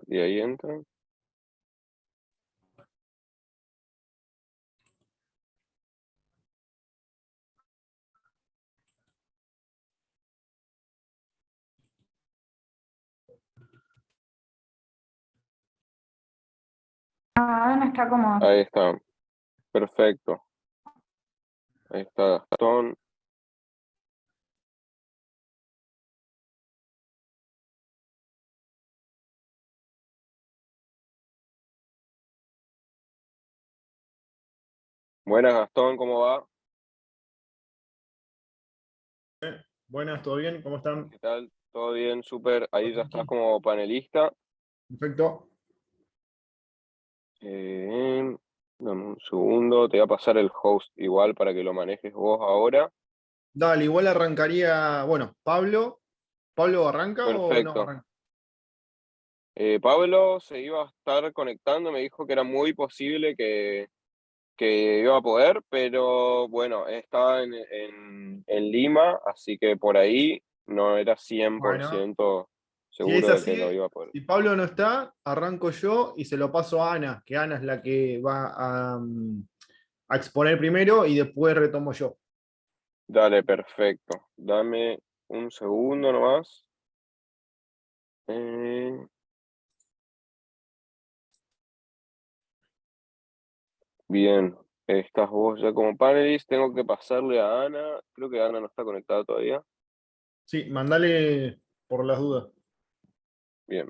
Y ahí entra. Ah, no está como. Ahí está. Perfecto. Ahí está Gastón. Buenas, Gastón, ¿cómo va? Buenas, ¿todo bien? ¿Cómo están? ¿Qué tal? ¿Todo bien? Súper. Ahí ya estás Tranqui. como panelista. Perfecto. Dame un segundo. Te voy a pasar el host igual para que lo manejes vos ahora. Dale, igual arrancaría, bueno, Pablo. ¿Pablo arranca o no Perfecto. arranca? Pablo se iba a estar conectando, me dijo que era muy posible que iba a poder, pero bueno, estaba en Lima, así que por ahí no era cien por Bueno, ciento si es seguro de que lo así, iba a poder. si Pablo no está, arranco yo y se lo paso a Ana, que Ana es la que va a exponer primero y después retomo yo. Dale, perfecto. Dame un segundo nomás. Eh, bien, estás vos ya como panelist. Tengo que pasarle a Ana. Creo que Ana no está conectada todavía. Sí, mandale por las dudas. Bien.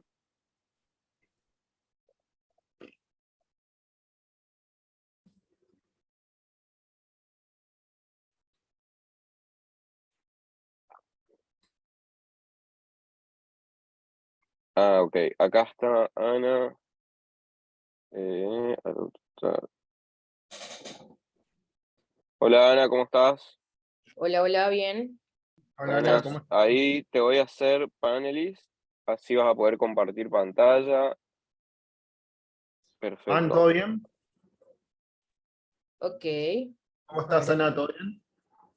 Ah, ok. Acá está Ana. Adoptar. Hola Ana, ¿cómo estás? Hola, hola, bien. Hola, Ana, ¿cómo Buenas. estás? Ahí te voy a hacer panelist. Así vas a poder compartir pantalla. Ana, ¿todo Perfecto. bien? Ok. ¿Cómo estás, Bueno. Ana? ¿Todo bien?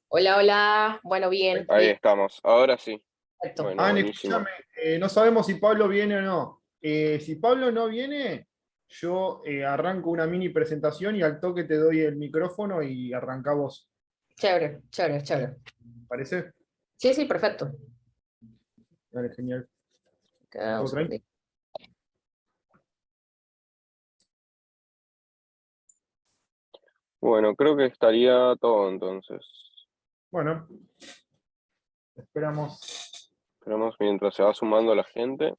Hola, hola. Bueno, bien, Ahí bien. estamos. Ahora sí. Perfecto. Bueno, Ana, buenísimo. escúchame, no sabemos si Pablo viene o no. Si Pablo no viene, yo arranco una mini presentación y al toque te doy el micrófono y arrancamos. Chévere, chévere, chévere. ¿Parece? Sí, sí, perfecto. Dale, genial. Queda un ¿Todo tranquilo? segundito. Bueno, creo que estaría todo entonces. Bueno, esperamos. Esperamos mientras se va sumando la gente.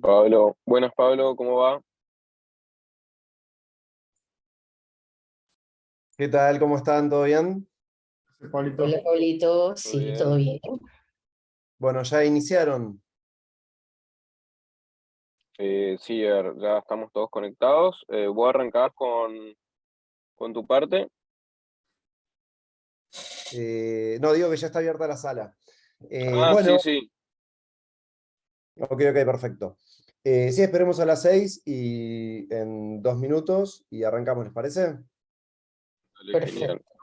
Pablo, buenas Pablo, ¿cómo va? ¿Qué tal? ¿Cómo están? ¿Todo bien? Pablito. Hola, Pablito. ¿Todo Sí, todo bien? bien. Bueno, ya iniciaron. Sí, a ver, ya estamos todos conectados. ¿Vos arrancás con tu parte? No, digo que ya está abierta la sala. Ah, sí, Bueno, sí. ok, perfecto. Sí, esperemos a las 6 y en 2 minutos y arrancamos, ¿les parece? Dale, genial. Perfecto.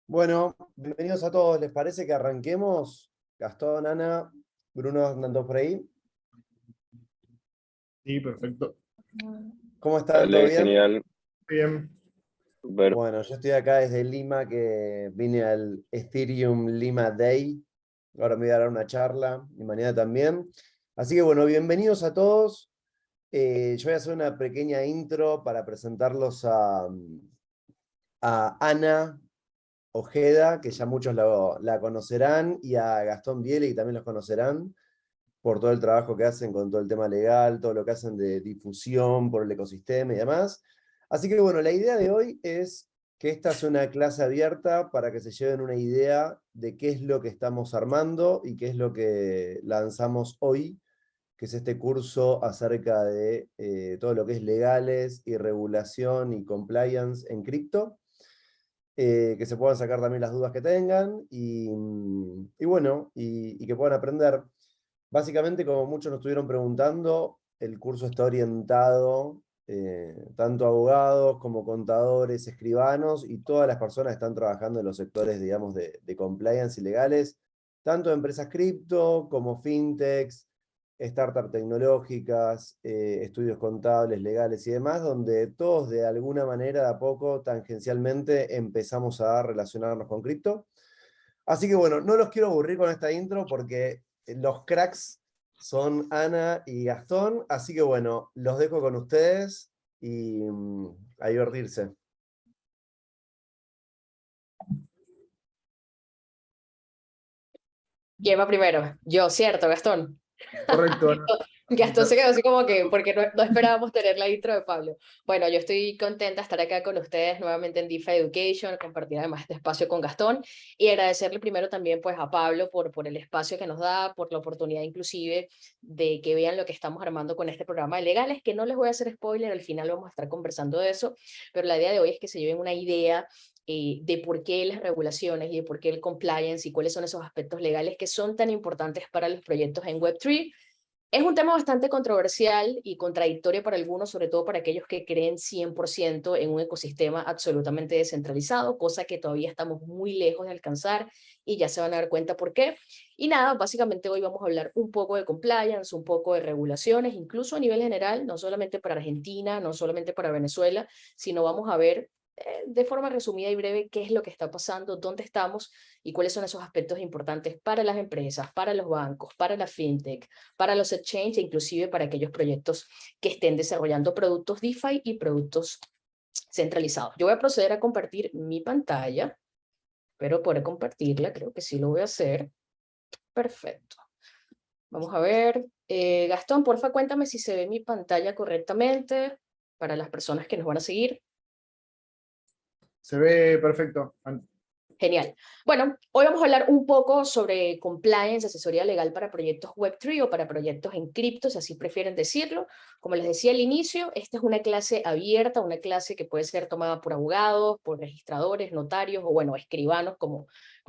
Bueno, bienvenidos a todos. ¿Les parece que arranquemos? Gastón, Ana, Bruno, ¿andan todos por ahí? Sí, perfecto. ¿Cómo están? ¿Todo Dale, bien? genial. Bien. Super. Bueno, yo estoy acá desde Lima, que vine al Ethereum Lima Day. Ahora me voy a dar una charla y mañana también. Así que bueno, bienvenidos a todos. Yo voy a hacer una pequeña intro para presentarlos a Ana Ojeda, que ya muchos la conocerán, y a Gastón Biele, que también los conocerán, por todo el trabajo que hacen con todo el tema legal, todo lo que hacen de difusión por el ecosistema y demás. Así que bueno, la idea de hoy es que esta es una clase abierta para que se lleven una idea de qué es lo que estamos armando y qué es lo que lanzamos hoy, que es este curso acerca de todo lo que es legales y regulación y compliance en cripto. Que se puedan sacar también las dudas que tengan y bueno, y que puedan aprender. Básicamente, como muchos nos estuvieron preguntando, el curso está orientado tanto a abogados como contadores, escribanos y todas las personas que están trabajando en los sectores, digamos, de compliance y legales, tanto de empresas cripto como fintechs, startups tecnológicas, estudios contables, legales y demás, donde todos de alguna manera, de a poco, tangencialmente, empezamos a relacionarnos con cripto. Así que bueno, no los quiero aburrir con esta intro porque los cracks son Ana y Gastón, así que bueno, los dejo con ustedes y a divertirse. ¿Quién va primero? Yo, ¿cierto, Gastón? Correcto, Ana. Gastón se quedó así como que, porque no esperábamos tener la intro de Pablo. Bueno, yo estoy contenta de estar acá con ustedes nuevamente en DeFi Education, compartir además este espacio con Gastón y agradecerle primero también pues a Pablo por el espacio que nos da, por la oportunidad inclusive de que vean lo que estamos armando con este programa de legales, que no les voy a hacer spoiler, al final vamos a estar conversando de eso, pero la idea de hoy es que se lleven una idea de por qué las regulaciones y de por qué el compliance y cuáles son esos aspectos legales que son tan importantes para los proyectos en Web3. Es un tema bastante controversial y contradictorio para algunos, sobre todo para aquellos que creen 100% en un ecosistema absolutamente descentralizado, cosa que todavía estamos muy lejos de alcanzar y ya se van a dar cuenta por qué. Y nada, básicamente hoy vamos a hablar un poco de compliance, un poco de regulaciones, incluso a nivel general, no solamente para Argentina, no solamente para Venezuela, sino vamos a ver de forma resumida y breve qué es lo que está pasando, dónde estamos y cuáles son esos aspectos importantes para las empresas, para los bancos, para la fintech, para los exchanges e inclusive para aquellos proyectos que estén desarrollando productos DeFi y productos centralizados. Yo voy a proceder a compartir mi pantalla, pero poder compartirla, creo que sí lo voy a hacer. Perfecto. Vamos a ver. Gastón, porfa, cuéntame si se ve mi pantalla correctamente para las personas que nos van a seguir. Se ve perfecto. Genial. Bueno, hoy vamos a hablar un poco sobre compliance, asesoría legal para proyectos Web3 o para proyectos en cripto, si así prefieren decirlo. Como les decía al inicio, esta es una clase abierta, una clase que puede ser tomada por abogados, por registradores, notarios o bueno, escribanos, como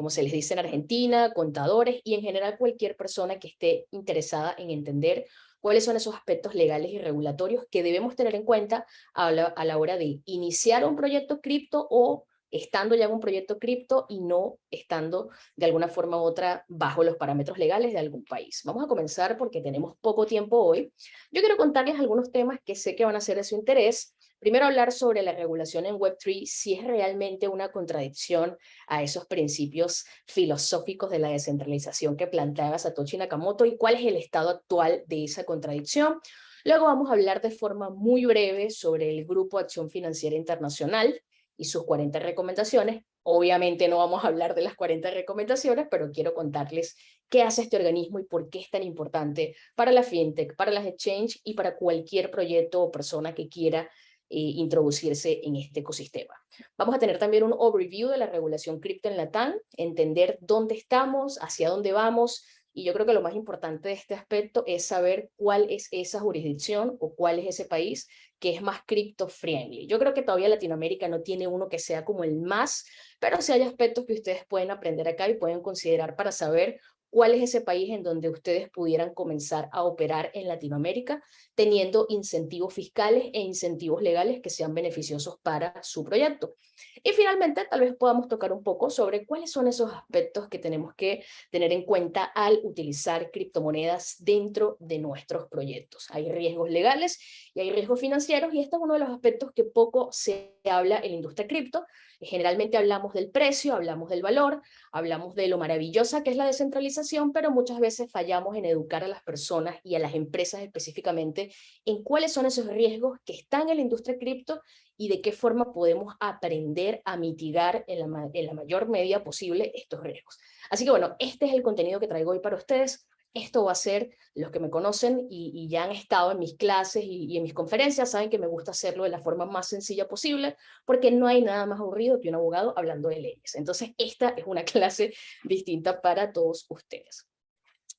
se les dice en Argentina, contadores y en general cualquier persona que esté interesada en entender cuáles son esos aspectos legales y regulatorios que debemos tener en cuenta a la hora de iniciar un proyecto cripto o estando ya en un proyecto cripto y no estando de alguna forma u otra bajo los parámetros legales de algún país. Vamos a comenzar porque tenemos poco tiempo hoy. Yo quiero contarles algunos temas que sé que van a ser de su interés. Primero hablar sobre la regulación en Web3, si es realmente una contradicción a esos principios filosóficos de la descentralización que planteaba Satoshi Nakamoto y cuál es el estado actual de esa contradicción. Luego vamos a hablar de forma muy breve sobre el Grupo Acción Financiera Internacional y sus 40 recomendaciones. Obviamente no vamos a hablar de las 40 recomendaciones, pero quiero contarles qué hace este organismo y por qué es tan importante para la fintech, para las exchanges y para cualquier proyecto o persona que quiera introducirse en este ecosistema. Vamos a tener también un overview de la regulación cripto en Latam, entender dónde estamos, hacia dónde vamos, y yo creo que lo más importante de este aspecto es saber cuál es esa jurisdicción o cuál es ese país que es más crypto-friendly. Yo creo que todavía Latinoamérica no tiene uno que sea como el más, pero sí hay aspectos que ustedes pueden aprender acá y pueden considerar para saber cuál es ese país en donde ustedes pudieran comenzar a operar en Latinoamérica, teniendo incentivos fiscales e incentivos legales que sean beneficiosos para su proyecto. Y finalmente, tal vez podamos tocar un poco sobre cuáles son esos aspectos que tenemos que tener en cuenta al utilizar criptomonedas dentro de nuestros proyectos. Hay riesgos legales y hay riesgos financieros, y este es uno de los aspectos que poco se habla en la industria cripto. Generalmente hablamos del precio, hablamos del valor, hablamos de lo maravillosa que es la descentralización, pero muchas veces fallamos en educar a las personas y a las empresas específicamente en cuáles son esos riesgos que están en la industria cripto y de qué forma podemos aprender a mitigar en la mayor medida posible estos riesgos. Así que bueno, este es el contenido que traigo hoy para ustedes. Esto va a ser, los que me conocen y ya han estado en mis clases y en mis conferencias, saben que me gusta hacerlo de la forma más sencilla posible, porque no hay nada más aburrido que un abogado hablando de leyes. Entonces, esta es una clase distinta para todos ustedes.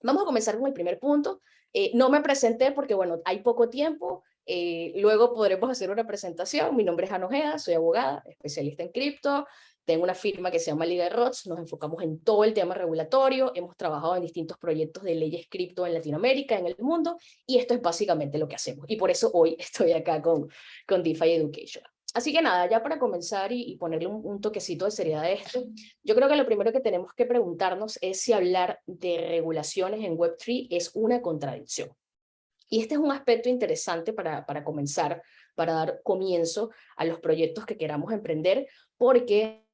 Vamos a comenzar con el primer punto. No me presenté porque, bueno, hay poco tiempo. Luego podremos hacer una presentación. Mi nombre es Ana Ojeda, soy abogada, especialista en cripto. Tengo una firma que se llama Liga de Rods, nos enfocamos en todo el tema regulatorio, hemos trabajado en distintos proyectos de leyes cripto en Latinoamérica, en el mundo, y esto es básicamente lo que hacemos. Y por eso hoy estoy acá con DeFi Education. Así que nada, ya para comenzar y ponerle un toquecito de seriedad a esto, yo creo que lo primero que tenemos que preguntarnos es si hablar de regulaciones en Web3 es una contradicción. Y este es un aspecto interesante para comenzar, para dar comienzo a los proyectos que queramos emprender, porque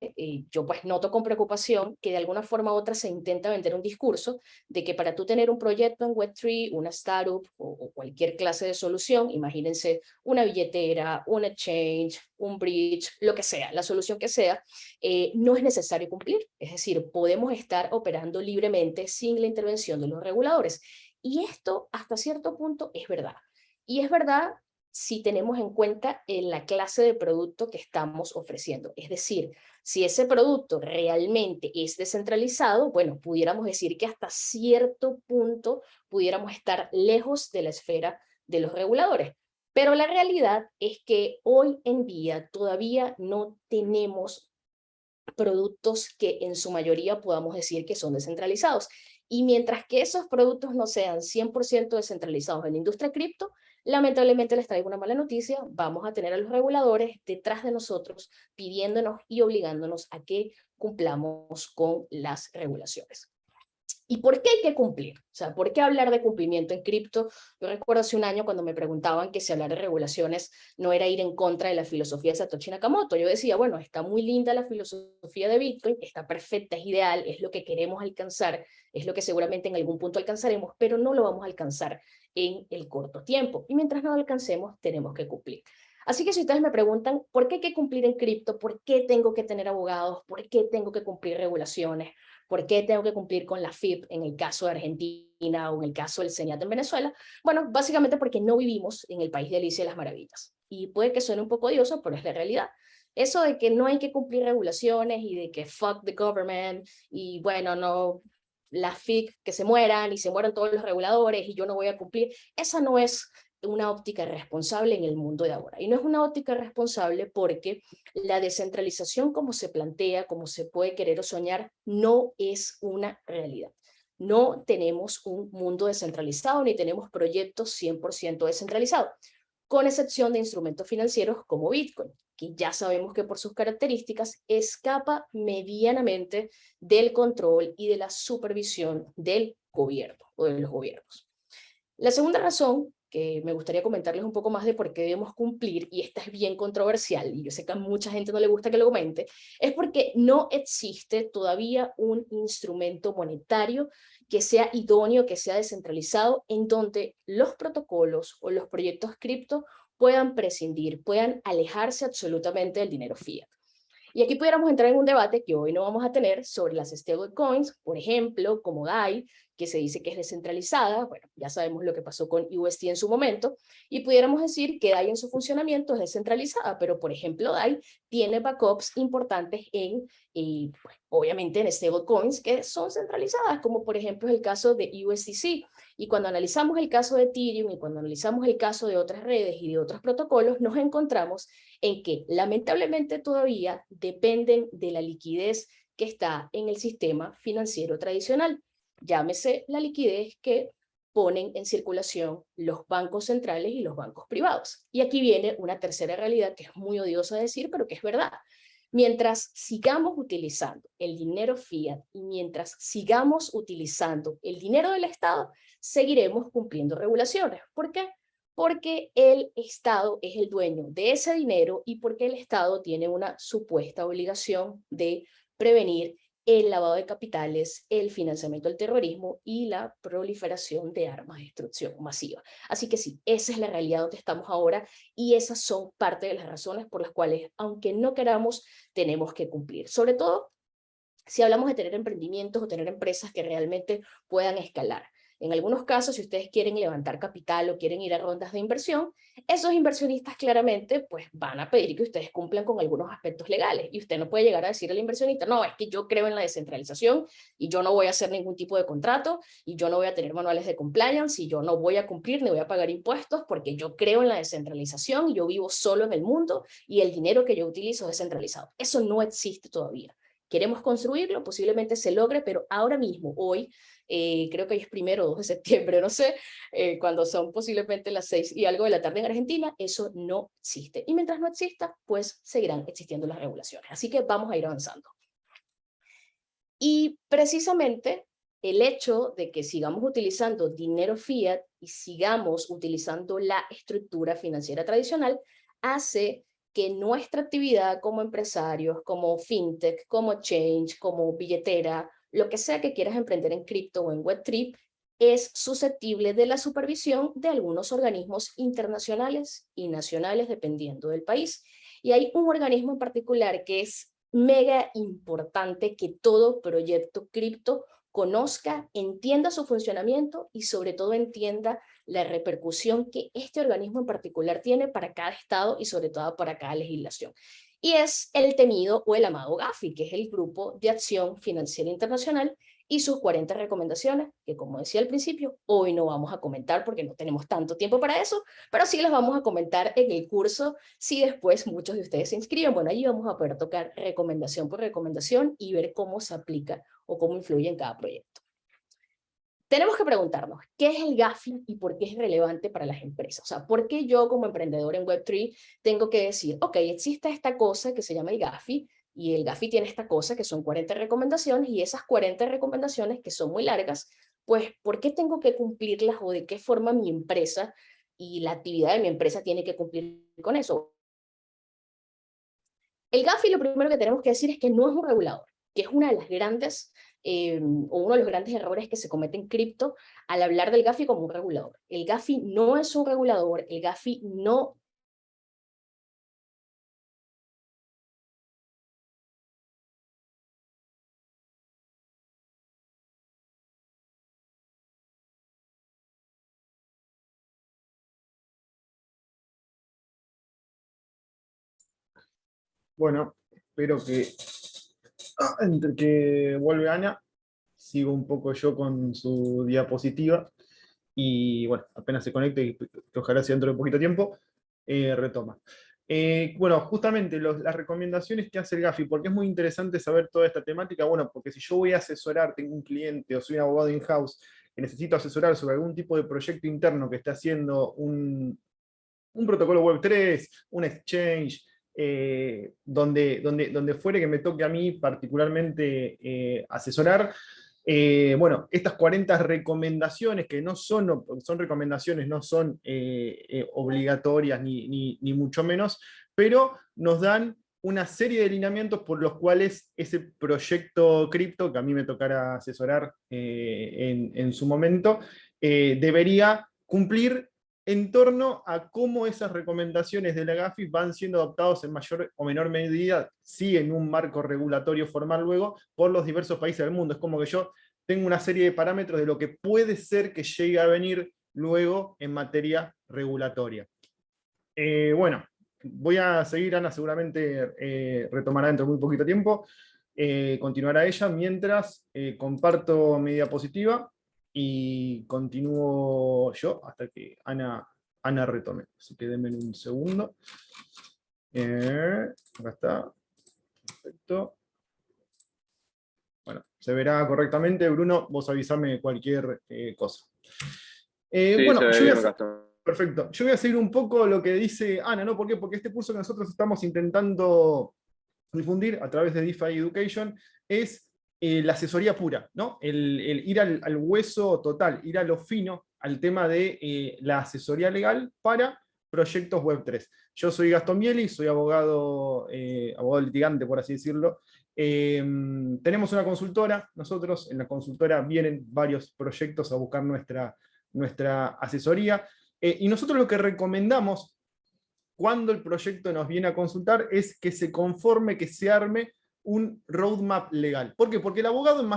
yo pues noto con preocupación que de alguna forma u otra se intenta vender un discurso de que para tú tener un proyecto en Web3, una startup o cualquier clase de solución, imagínense una billetera, un exchange, un bridge, lo que sea, la solución que sea, no es necesario cumplir. Es decir, podemos estar operando libremente sin la intervención de los reguladores. Y esto hasta cierto punto es verdad. Y es verdad si tenemos en cuenta la clase de producto que estamos ofreciendo. Es decir, si ese producto realmente es descentralizado, bueno, pudiéramos decir que hasta cierto punto pudiéramos estar lejos de la esfera de los reguladores. Pero la realidad es que hoy en día todavía no tenemos productos que en su mayoría podamos decir que son descentralizados. Y mientras que esos productos no sean 100% descentralizados en la industria cripto, lamentablemente les traigo una mala noticia, vamos a tener a los reguladores detrás de nosotros pidiéndonos y obligándonos a que cumplamos con las regulaciones. ¿Y por qué hay que cumplir? O sea, ¿por qué hablar de cumplimiento en cripto? Yo recuerdo hace un año cuando me preguntaban que si hablar de regulaciones no era ir en contra de la filosofía de Satoshi Nakamoto. Yo decía, bueno, está muy linda la filosofía de Bitcoin, está perfecta, es ideal, es lo que queremos alcanzar, es lo que seguramente en algún punto alcanzaremos, pero no lo vamos a alcanzar en el corto tiempo. Y mientras no lo alcancemos, tenemos que cumplir. Así que si ustedes me preguntan, ¿por qué hay que cumplir en cripto? ¿Por qué tengo que tener abogados? ¿Por qué tengo que cumplir regulaciones? ¿Por qué tengo que cumplir con la FIP en el caso de Argentina o en el caso del CENIAT en Venezuela? Bueno, básicamente porque no vivimos en el país de Alicia y las Maravillas. Y puede que suene un poco odioso, pero es la realidad. Eso de que no hay que cumplir regulaciones y de que fuck the government y bueno, no, la FIC que se mueran y se mueran todos los reguladores y yo no voy a cumplir, esa no es una óptica responsable en el mundo de ahora. Y no es una óptica responsable porque la descentralización como se plantea, como se puede querer o soñar, no es una realidad. No tenemos un mundo descentralizado ni tenemos proyectos 100% descentralizados, con excepción de instrumentos financieros como Bitcoin, que ya sabemos que por sus características escapa medianamente del control y de la supervisión del gobierno o de los gobiernos. La segunda razón que me gustaría comentarles un poco más de por qué debemos cumplir, y esta es bien controversial, y yo sé que a mucha gente no le gusta que lo comente, es porque no existe todavía un instrumento monetario que sea idóneo, que sea descentralizado, en donde los protocolos o los proyectos cripto puedan prescindir, puedan alejarse absolutamente del dinero fiat. Y aquí pudiéramos entrar en un debate que hoy no vamos a tener sobre las stablecoins, por ejemplo, como DAI, que se dice que es descentralizada. Bueno, ya sabemos lo que pasó con UST en su momento, y pudiéramos decir que DAI en su funcionamiento es descentralizada, pero por ejemplo DAI tiene backups importantes pues, obviamente en stablecoins que son centralizadas, como por ejemplo es el caso de USDC. Y cuando analizamos el caso de Ethereum y cuando analizamos el caso de otras redes y de otros protocolos, nos encontramos en que lamentablemente todavía dependen de la liquidez que está en el sistema financiero tradicional. Llámese la liquidez que ponen en circulación los bancos centrales y los bancos privados. Y aquí viene una tercera realidad que es muy odiosa de decir, pero que es verdad. Mientras sigamos utilizando el dinero fiat y mientras sigamos utilizando el dinero del Estado, seguiremos cumpliendo regulaciones. ¿Por qué? Porque el Estado es el dueño de ese dinero y porque el Estado tiene una supuesta obligación de prevenir el lavado de capitales, el financiamiento del terrorismo y la proliferación de armas de destrucción masiva. Así que sí, esa es la realidad donde estamos ahora y esas son parte de las razones por las cuales, aunque no queramos, tenemos que cumplir. Sobre todo si hablamos de tener emprendimientos o tener empresas que realmente puedan escalar. En algunos casos, si ustedes quieren levantar capital o quieren ir a rondas de inversión, esos inversionistas claramente pues, van a pedir que ustedes cumplan con algunos aspectos legales. Y usted no puede llegar a decir al inversionista, no, es que yo creo en la descentralización y yo no voy a hacer ningún tipo de contrato y yo no voy a tener manuales de compliance y yo no voy a cumplir ni voy a pagar impuestos porque yo creo en la descentralización y yo vivo solo en el mundo y el dinero que yo utilizo es descentralizado. Eso no existe todavía. Queremos construirlo, posiblemente se logre, pero ahora mismo, hoy, creo que hoy es 1 o 2 de septiembre, no sé, cuando son posiblemente las 6 y algo de la tarde en Argentina, eso no existe. Y mientras no exista, pues seguirán existiendo las regulaciones. Así que vamos a ir avanzando. Y precisamente el hecho de que sigamos utilizando dinero fiat y sigamos utilizando la estructura financiera tradicional hace que nuestra actividad como empresarios, como fintech, como exchange, como billetera, lo que sea que quieras emprender en cripto o en Web3, es susceptible de la supervisión de algunos organismos internacionales y nacionales, dependiendo del país. Y hay un organismo en particular que es mega importante que todo proyecto cripto conozca, entienda su funcionamiento y sobre todo entienda la repercusión que este organismo en particular tiene para cada estado y sobre todo para cada legislación. Y es el temido o el amado Gafi, que es el Grupo de Acción Financiera Internacional, y sus 40 recomendaciones, que como decía al principio, hoy no vamos a comentar porque no tenemos tanto tiempo para eso, pero sí las vamos a comentar en el curso si después muchos de ustedes se inscriben. Bueno, allí vamos a poder tocar recomendación por recomendación y ver cómo se aplica o cómo influye en cada proyecto. Tenemos que preguntarnos, ¿qué es el Gafi y por qué es relevante para las empresas? O sea, ¿por qué yo como emprendedor en Web3 tengo que decir, ok, existe esta cosa que se llama el Gafi, y el Gafi tiene esta cosa que son 40 recomendaciones, y esas 40 recomendaciones que son muy largas, pues, ¿por qué tengo que cumplirlas o de qué forma mi empresa y la actividad de mi empresa tiene que cumplir con eso? El Gafi, lo primero que tenemos que decir es que no es un regulador, que es una de las grandes, o uno de los grandes errores que se cometen en cripto al hablar del Gafi como un regulador. El Gafi no es un regulador, el Gafi no... Bueno, espero que entre que vuelve Ana, sigo un poco yo con su diapositiva y bueno, apenas se conecte, y que ojalá sea dentro de poquito tiempo, retoma. Bueno, justamente las recomendaciones que hace el Gafi, porque es muy interesante saber toda esta temática, bueno, porque si yo voy a asesorar, tengo un cliente o soy un abogado in-house que necesito asesorar sobre algún tipo de proyecto interno que esté haciendo un protocolo Web3, un exchange, donde fuere que me toque a mí particularmente asesorar. Bueno, estas 40 recomendaciones, que no son recomendaciones, no son obligatorias ni mucho menos, pero nos dan una serie de lineamientos por los cuales ese proyecto cripto, que a mí me tocará asesorar en su momento, debería cumplir en torno a cómo esas recomendaciones de la Gafi van siendo adoptados en mayor o menor medida, sí en un marco regulatorio formal luego, por los diversos países del mundo. Es como que yo tengo una serie de parámetros de lo que puede ser que llegue a venir luego en materia regulatoria. Bueno, voy a seguir, Ana seguramente retomará dentro de muy poquito tiempo, continuará ella, mientras comparto mi diapositiva y continúo yo hasta que Ana retome. Así que denme un segundo. Acá está. Perfecto. Bueno, se verá correctamente. Bruno, vos avisame cualquier cosa. Sí, Bueno, se ve bien, Gastón. perfecto. Yo voy a seguir un poco lo que dice Ana, ¿no? ¿Por qué? Porque este curso que nosotros estamos intentando difundir a través de DeFi Education es la asesoría pura, ¿no? El ir al hueso total, ir a lo fino, al tema de la asesoría legal para proyectos Web3. Yo soy Gastón Mieli, soy abogado litigante, por así decirlo. Tenemos una consultora, nosotros en la consultora vienen varios proyectos a buscar nuestra asesoría, y nosotros lo que recomendamos cuando el proyecto nos viene a consultar es que se conforme, que se arme un roadmap legal. ¿Por qué? Porque el abogado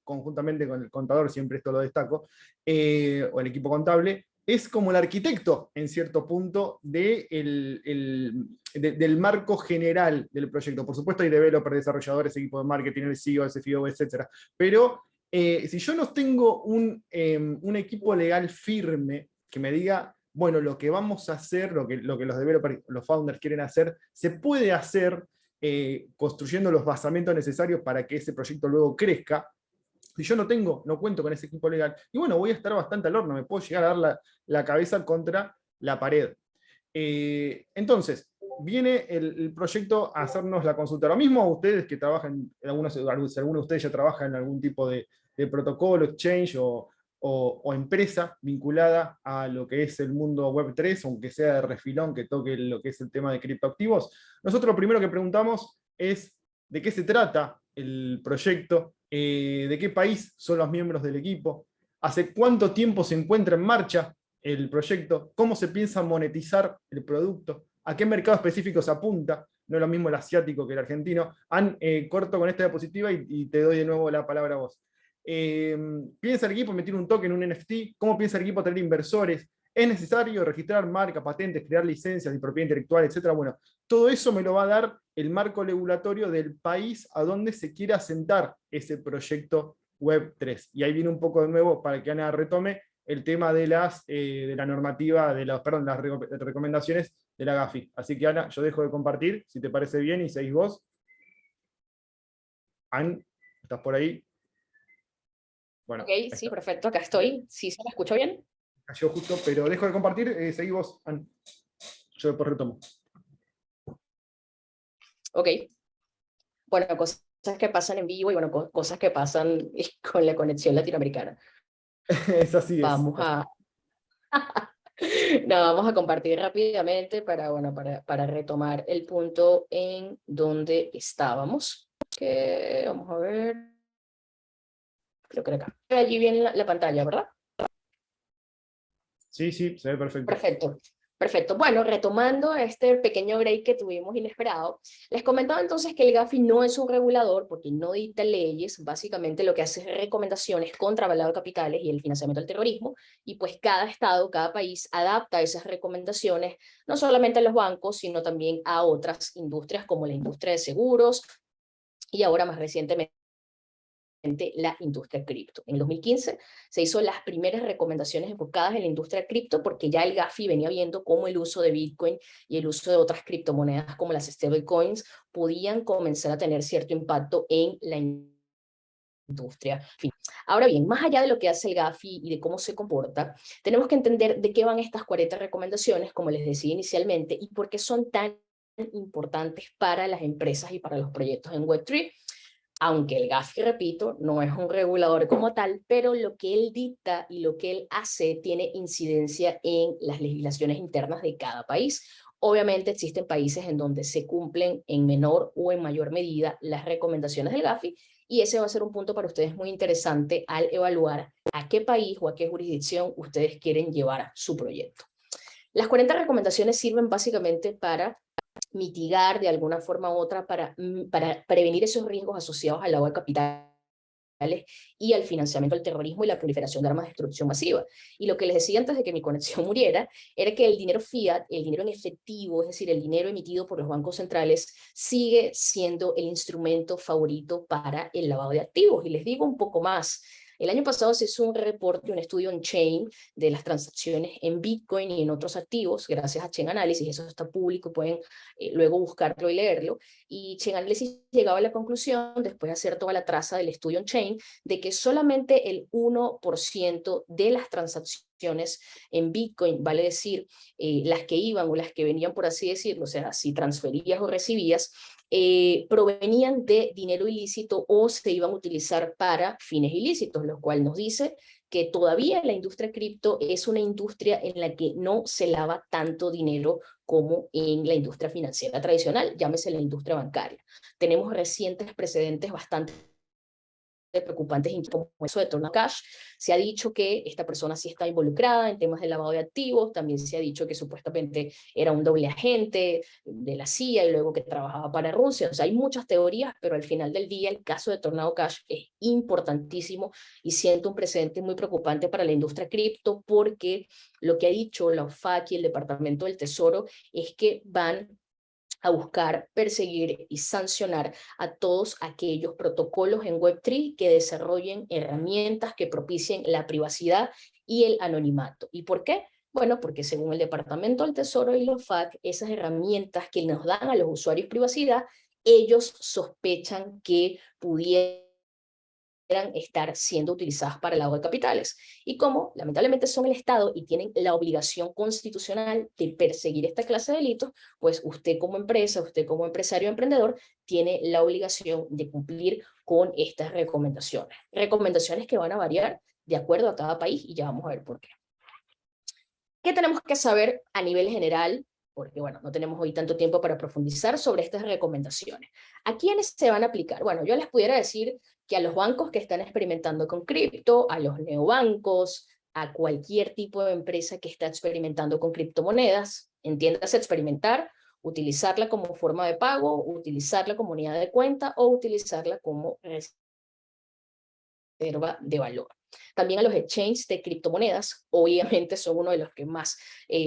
conjuntamente con el contador, siempre esto lo destaco, o el equipo contable, es como el arquitecto, en cierto punto, del marco general del proyecto. Por supuesto hay developers, desarrolladores, equipo de marketing, el CEO, el CFO, etc. Pero si yo no tengo un equipo legal firme que me diga, bueno, lo que vamos a hacer, lo que los developers, los founders quieren hacer, se puede hacer construyendo los basamentos necesarios para que ese proyecto luego crezca. si yo no cuento con ese equipo legal, y bueno, voy a estar bastante al horno, me puedo llegar a dar la cabeza contra la pared. Entonces, viene el proyecto a hacernos la consulta. Lo mismo a ustedes que trabajan, si alguno de ustedes ya trabaja en algún tipo de protocolo, exchange o empresa vinculada a lo que es el mundo Web3, aunque sea de refilón que toque lo que es el tema de criptoactivos. Nosotros lo primero que preguntamos es de qué se trata el proyecto, de qué país son los miembros del equipo, hace cuánto tiempo se encuentra en marcha el proyecto, cómo se piensa monetizar el producto, a qué mercado específico se apunta, no es lo mismo el asiático que el argentino. Corto con esta diapositiva y te doy de nuevo la palabra a vos. ¿Piensa el equipo emitir un token, un NFT? ¿Cómo piensa el equipo tener inversores? ¿Es necesario registrar marcas, patentes, crear licencias de propiedad intelectual, etcétera? Bueno, todo eso me lo va a dar el marco regulatorio del país a donde se quiera asentar ese proyecto Web3. Y ahí viene un poco de nuevo, para que Ana retome, el tema de la normativa, las recomendaciones de la GAFI. Así que Ana, yo dejo de compartir, si te parece bien, y seguís vos. Ana, ¿estás por ahí? Bueno, Ok, sí, perfecto, acá estoy. ¿Sí se me escucha bien? Cayó justo, pero dejo de compartir, seguí vos, Ana. Yo después retomo. Ok. Bueno, cosas que pasan en vivo y bueno, cosas que pasan con la conexión latinoamericana. Es así, Vamos a... No, vamos a compartir rápidamente para, bueno, para retomar el punto en donde estábamos. Que vamos a ver. Creo que era acá. Allí viene la pantalla, ¿verdad? Sí, sí, se ve perfecto. Perfecto. Perfecto. Bueno, retomando este pequeño break que tuvimos inesperado, les comentaba entonces que el GAFI no es un regulador porque no dicta leyes, básicamente lo que hace es recomendaciones contra lavado de capitales y el financiamiento del terrorismo, y pues cada estado, cada país adapta esas recomendaciones no solamente a los bancos, sino también a otras industrias como la industria de seguros y ahora más recientemente la industria cripto. En 2015 se hizo las primeras recomendaciones enfocadas en la industria cripto porque ya el GAFI venía viendo cómo el uso de Bitcoin y el uso de otras criptomonedas como las stablecoins podían comenzar a tener cierto impacto en la industria. Ahora bien, más allá de lo que hace el GAFI y de cómo se comporta, tenemos que entender de qué van estas 40 recomendaciones, como les decía inicialmente, y por qué son tan importantes para las empresas y para los proyectos en Web3. Aunque el GAFI, repito, no es un regulador como tal, pero lo que él dicta y lo que él hace tiene incidencia en las legislaciones internas de cada país. Obviamente existen países en donde se cumplen en menor o en mayor medida las recomendaciones del GAFI, y ese va a ser un punto para ustedes muy interesante al evaluar a qué país o a qué jurisdicción ustedes quieren llevar su proyecto. Las 40 recomendaciones sirven básicamente para mitigar de alguna forma u otra para prevenir esos riesgos asociados al lavado de capitales y al financiamiento del terrorismo y la proliferación de armas de destrucción masiva. Y lo que les decía antes de que mi conexión muriera, era que el dinero fiat, el dinero en efectivo, es decir, el dinero emitido por los bancos centrales, sigue siendo el instrumento favorito para el lavado de activos. Y les digo un poco más. El año pasado se hizo un reporte, un estudio on-chain de las transacciones en Bitcoin y en otros activos, gracias a Chain Analysis, eso está público, pueden luego buscarlo y leerlo. Y Chain Analysis llegaba a la conclusión, después de hacer toda la traza del estudio on-chain, de que solamente el 1% de las transacciones en Bitcoin, vale decir, las que iban o las que venían, por así decirlo, o sea, si transferías o recibías, provenían de dinero ilícito o se iban a utilizar para fines ilícitos, lo cual nos dice que todavía la industria cripto es una industria en la que no se lava tanto dinero como en la industria financiera tradicional, llámese la industria bancaria. Tenemos recientes precedentes bastante preocupantes como eso de Tornado Cash. Se ha dicho que esta persona sí está involucrada en temas de lavado de activos, también se ha dicho que supuestamente era un doble agente de la CIA y luego que trabajaba para Rusia. O sea, hay muchas teorías, pero al final del día el caso de Tornado Cash es importantísimo y siento un precedente muy preocupante para la industria cripto porque lo que ha dicho la OFAC y el Departamento del Tesoro es que van a buscar, perseguir y sancionar a todos aquellos protocolos en Web3 que desarrollen herramientas que propicien la privacidad y el anonimato. ¿Y por qué? Bueno, porque según el Departamento del Tesoro y la OFAC, esas herramientas que nos dan a los usuarios privacidad, ellos sospechan que pudieran estar siendo utilizadas para el lavado de capitales. Y como lamentablemente son el Estado y tienen la obligación constitucional de perseguir esta clase de delitos, pues usted como empresa, usted como empresario o emprendedor, tiene la obligación de cumplir con estas recomendaciones. Recomendaciones que van a variar de acuerdo a cada país y ya vamos a ver por qué. ¿Qué tenemos que saber a nivel general? Porque, bueno, no tenemos hoy tanto tiempo para profundizar sobre estas recomendaciones. ¿A quiénes se van a aplicar? Bueno, yo les pudiera decir que a los bancos que están experimentando con cripto, a los neobancos, a cualquier tipo de empresa que está experimentando con criptomonedas, entiéndase experimentar, utilizarla como forma de pago, utilizarla como unidad de cuenta o utilizarla como reserva de valor. También a los exchanges de criptomonedas, obviamente son uno de los que más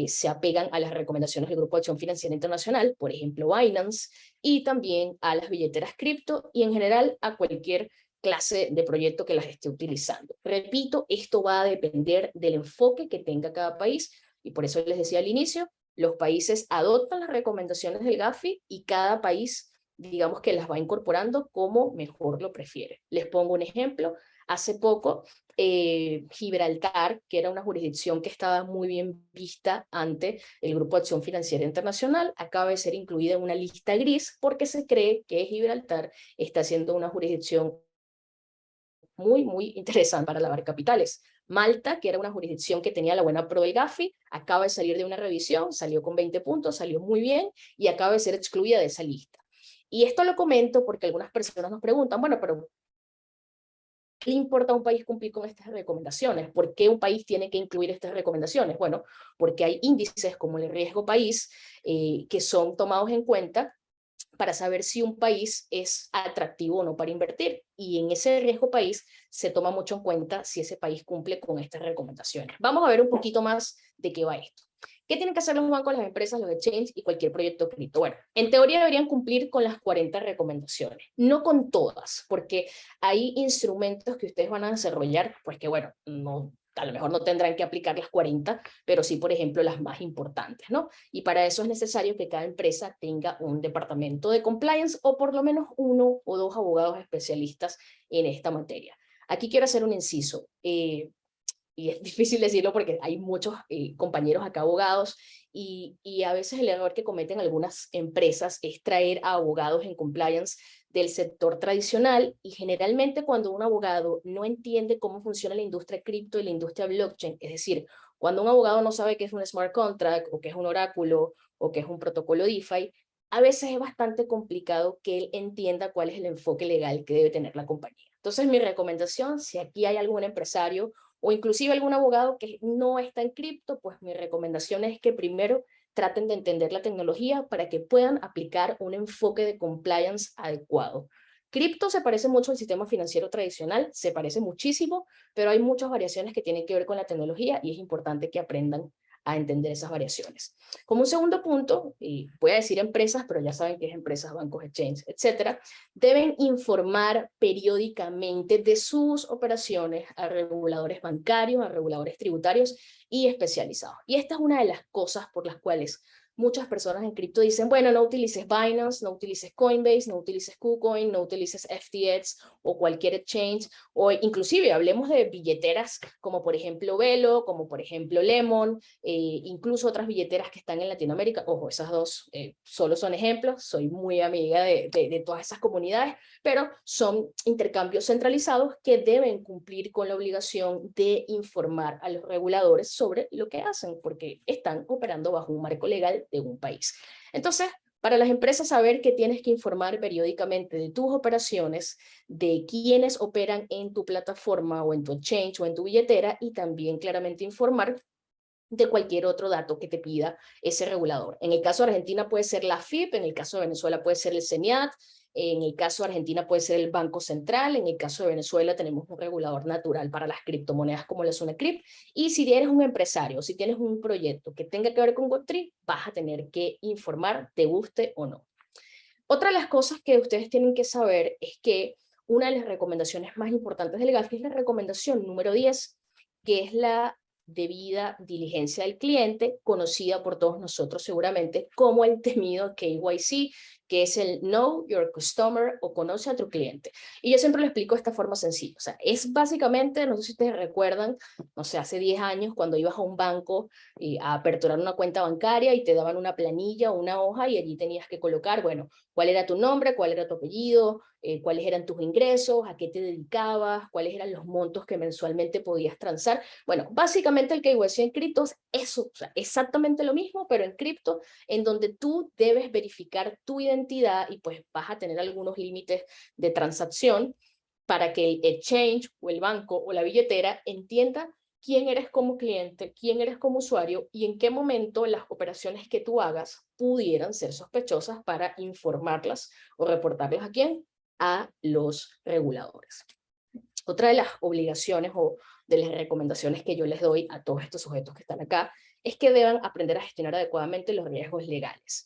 se apegan a las recomendaciones del Grupo de Acción Financiera Internacional, por ejemplo Binance, y también a las billeteras cripto y en general a cualquier clase de proyecto que las esté utilizando. Repito, esto va a depender del enfoque que tenga cada país y por eso les decía al inicio, los países adoptan las recomendaciones del GAFI y cada país, digamos que las va incorporando como mejor lo prefiere. Les pongo un ejemplo. Hace poco, Gibraltar, que era una jurisdicción que estaba muy bien vista ante el Grupo de Acción Financiera Internacional, acaba de ser incluida en una lista gris porque se cree que Gibraltar está siendo una jurisdicción muy interesante para lavar capitales. Malta, que era una jurisdicción que tenía la buena pro del GAFI, acaba de salir de una revisión, salió con 20 puntos, salió muy bien y acaba de ser excluida de esa lista. Y esto lo comento porque algunas personas nos preguntan, bueno, pero ¿qué le importa a un país cumplir con estas recomendaciones? ¿Por qué un país tiene que incluir estas recomendaciones? Bueno, porque hay índices como el riesgo país que son tomados en cuenta para saber si un país es atractivo o no para invertir. Y en ese riesgo país se toma mucho en cuenta si ese país cumple con estas recomendaciones. Vamos a ver un poquito más de qué va esto. ¿Qué tienen que hacer los bancos, las empresas, los exchanges y cualquier proyecto cripto? Bueno, en teoría deberían cumplir con las 40 recomendaciones, no con todas, porque hay instrumentos que ustedes van a desarrollar, pues que bueno, no, a lo mejor no tendrán que aplicar las 40, pero sí, por ejemplo, las más importantes, ¿no? Y para eso es necesario que cada empresa tenga un departamento de compliance o por lo menos 1 o 2 abogados especialistas en esta materia. Aquí quiero hacer un inciso. Y es difícil decirlo porque hay muchos compañeros acá abogados y a veces el error que cometen algunas empresas es traer a abogados en compliance del sector tradicional y generalmente cuando un abogado no entiende cómo funciona la industria cripto y la industria blockchain, es decir, cuando un abogado no sabe qué es un smart contract o qué es un oráculo o qué es un protocolo DeFi, a veces es bastante complicado que él entienda cuál es el enfoque legal que debe tener la compañía. Entonces mi recomendación, si aquí hay algún empresario o inclusive algún abogado que no está en cripto, pues mi recomendación es que primero traten de entender la tecnología para que puedan aplicar un enfoque de compliance adecuado. Cripto se parece mucho al sistema financiero tradicional, se parece muchísimo, pero hay muchas variaciones que tienen que ver con la tecnología y es importante que aprendan a entender esas variaciones. Como un segundo punto, y voy a decir empresas, pero ya saben que es empresas, bancos, exchanges, etcétera, deben informar periódicamente de sus operaciones a reguladores bancarios, a reguladores tributarios y especializados. Y esta es una de las cosas por las cuales muchas personas en cripto dicen, bueno, no utilices Binance, no utilices Coinbase, no utilices KuCoin, no utilices FTX o cualquier exchange, o inclusive hablemos de billeteras como por ejemplo Velo, como por ejemplo Lemon, incluso otras billeteras que están en Latinoamérica. Ojo, esas dos solo son ejemplos, soy muy amiga de todas esas comunidades, pero son intercambios centralizados que deben cumplir con la obligación de informar a los reguladores sobre lo que hacen, porque están operando bajo un marco legal de un país. Entonces, para las empresas saber que tienes que informar periódicamente de tus operaciones, de quiénes operan en tu plataforma o en tu exchange o en tu billetera y también claramente informar de cualquier otro dato que te pida ese regulador. En el caso de Argentina puede ser la AFIP, en el caso de Venezuela puede ser el CENIAT, en el caso de Argentina puede ser el Banco Central, en el caso de Venezuela tenemos un regulador natural para las criptomonedas como la SUNACRIP, y si eres un empresario, si tienes un proyecto que tenga que ver con Web3, vas a tener que informar, te guste o no. Otra de las cosas que ustedes tienen que saber es que una de las recomendaciones más importantes del GAFI es la recomendación número 10, que es la debida diligencia del cliente, conocida por todos nosotros seguramente como el temido KYC, que es el Know Your Customer o conoce a tu cliente. Y yo siempre lo explico de esta forma sencilla. O sea, es básicamente, no sé si ustedes recuerdan, no sé, hace 10 años cuando ibas a un banco a aperturar una cuenta bancaria y te daban una planilla o una hoja y allí tenías que colocar, bueno, cuál era tu nombre, cuál era tu apellido, cuáles eran tus ingresos, a qué te dedicabas, cuáles eran los montos que mensualmente podías transar. Bueno, básicamente el KYC en cripto es eso, o sea, exactamente lo mismo, pero en cripto, en donde tú debes verificar tu identidad y pues vas a tener algunos límites de transacción para que el exchange o el banco o la billetera entienda quién eres como cliente, quién eres como usuario y en qué momento las operaciones que tú hagas pudieran ser sospechosas para informarlas o reportarlas a quién, a los reguladores. Otra de las obligaciones o de las recomendaciones que yo les doy a todos estos sujetos que están acá es que deban aprender a gestionar adecuadamente los riesgos legales.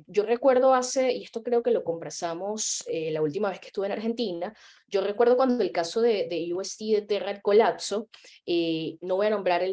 Yo recuerdo y esto creo que lo conversamos la última vez que estuve en Argentina, yo recuerdo cuando el caso de UST de Terra el colapso, no voy a nombrar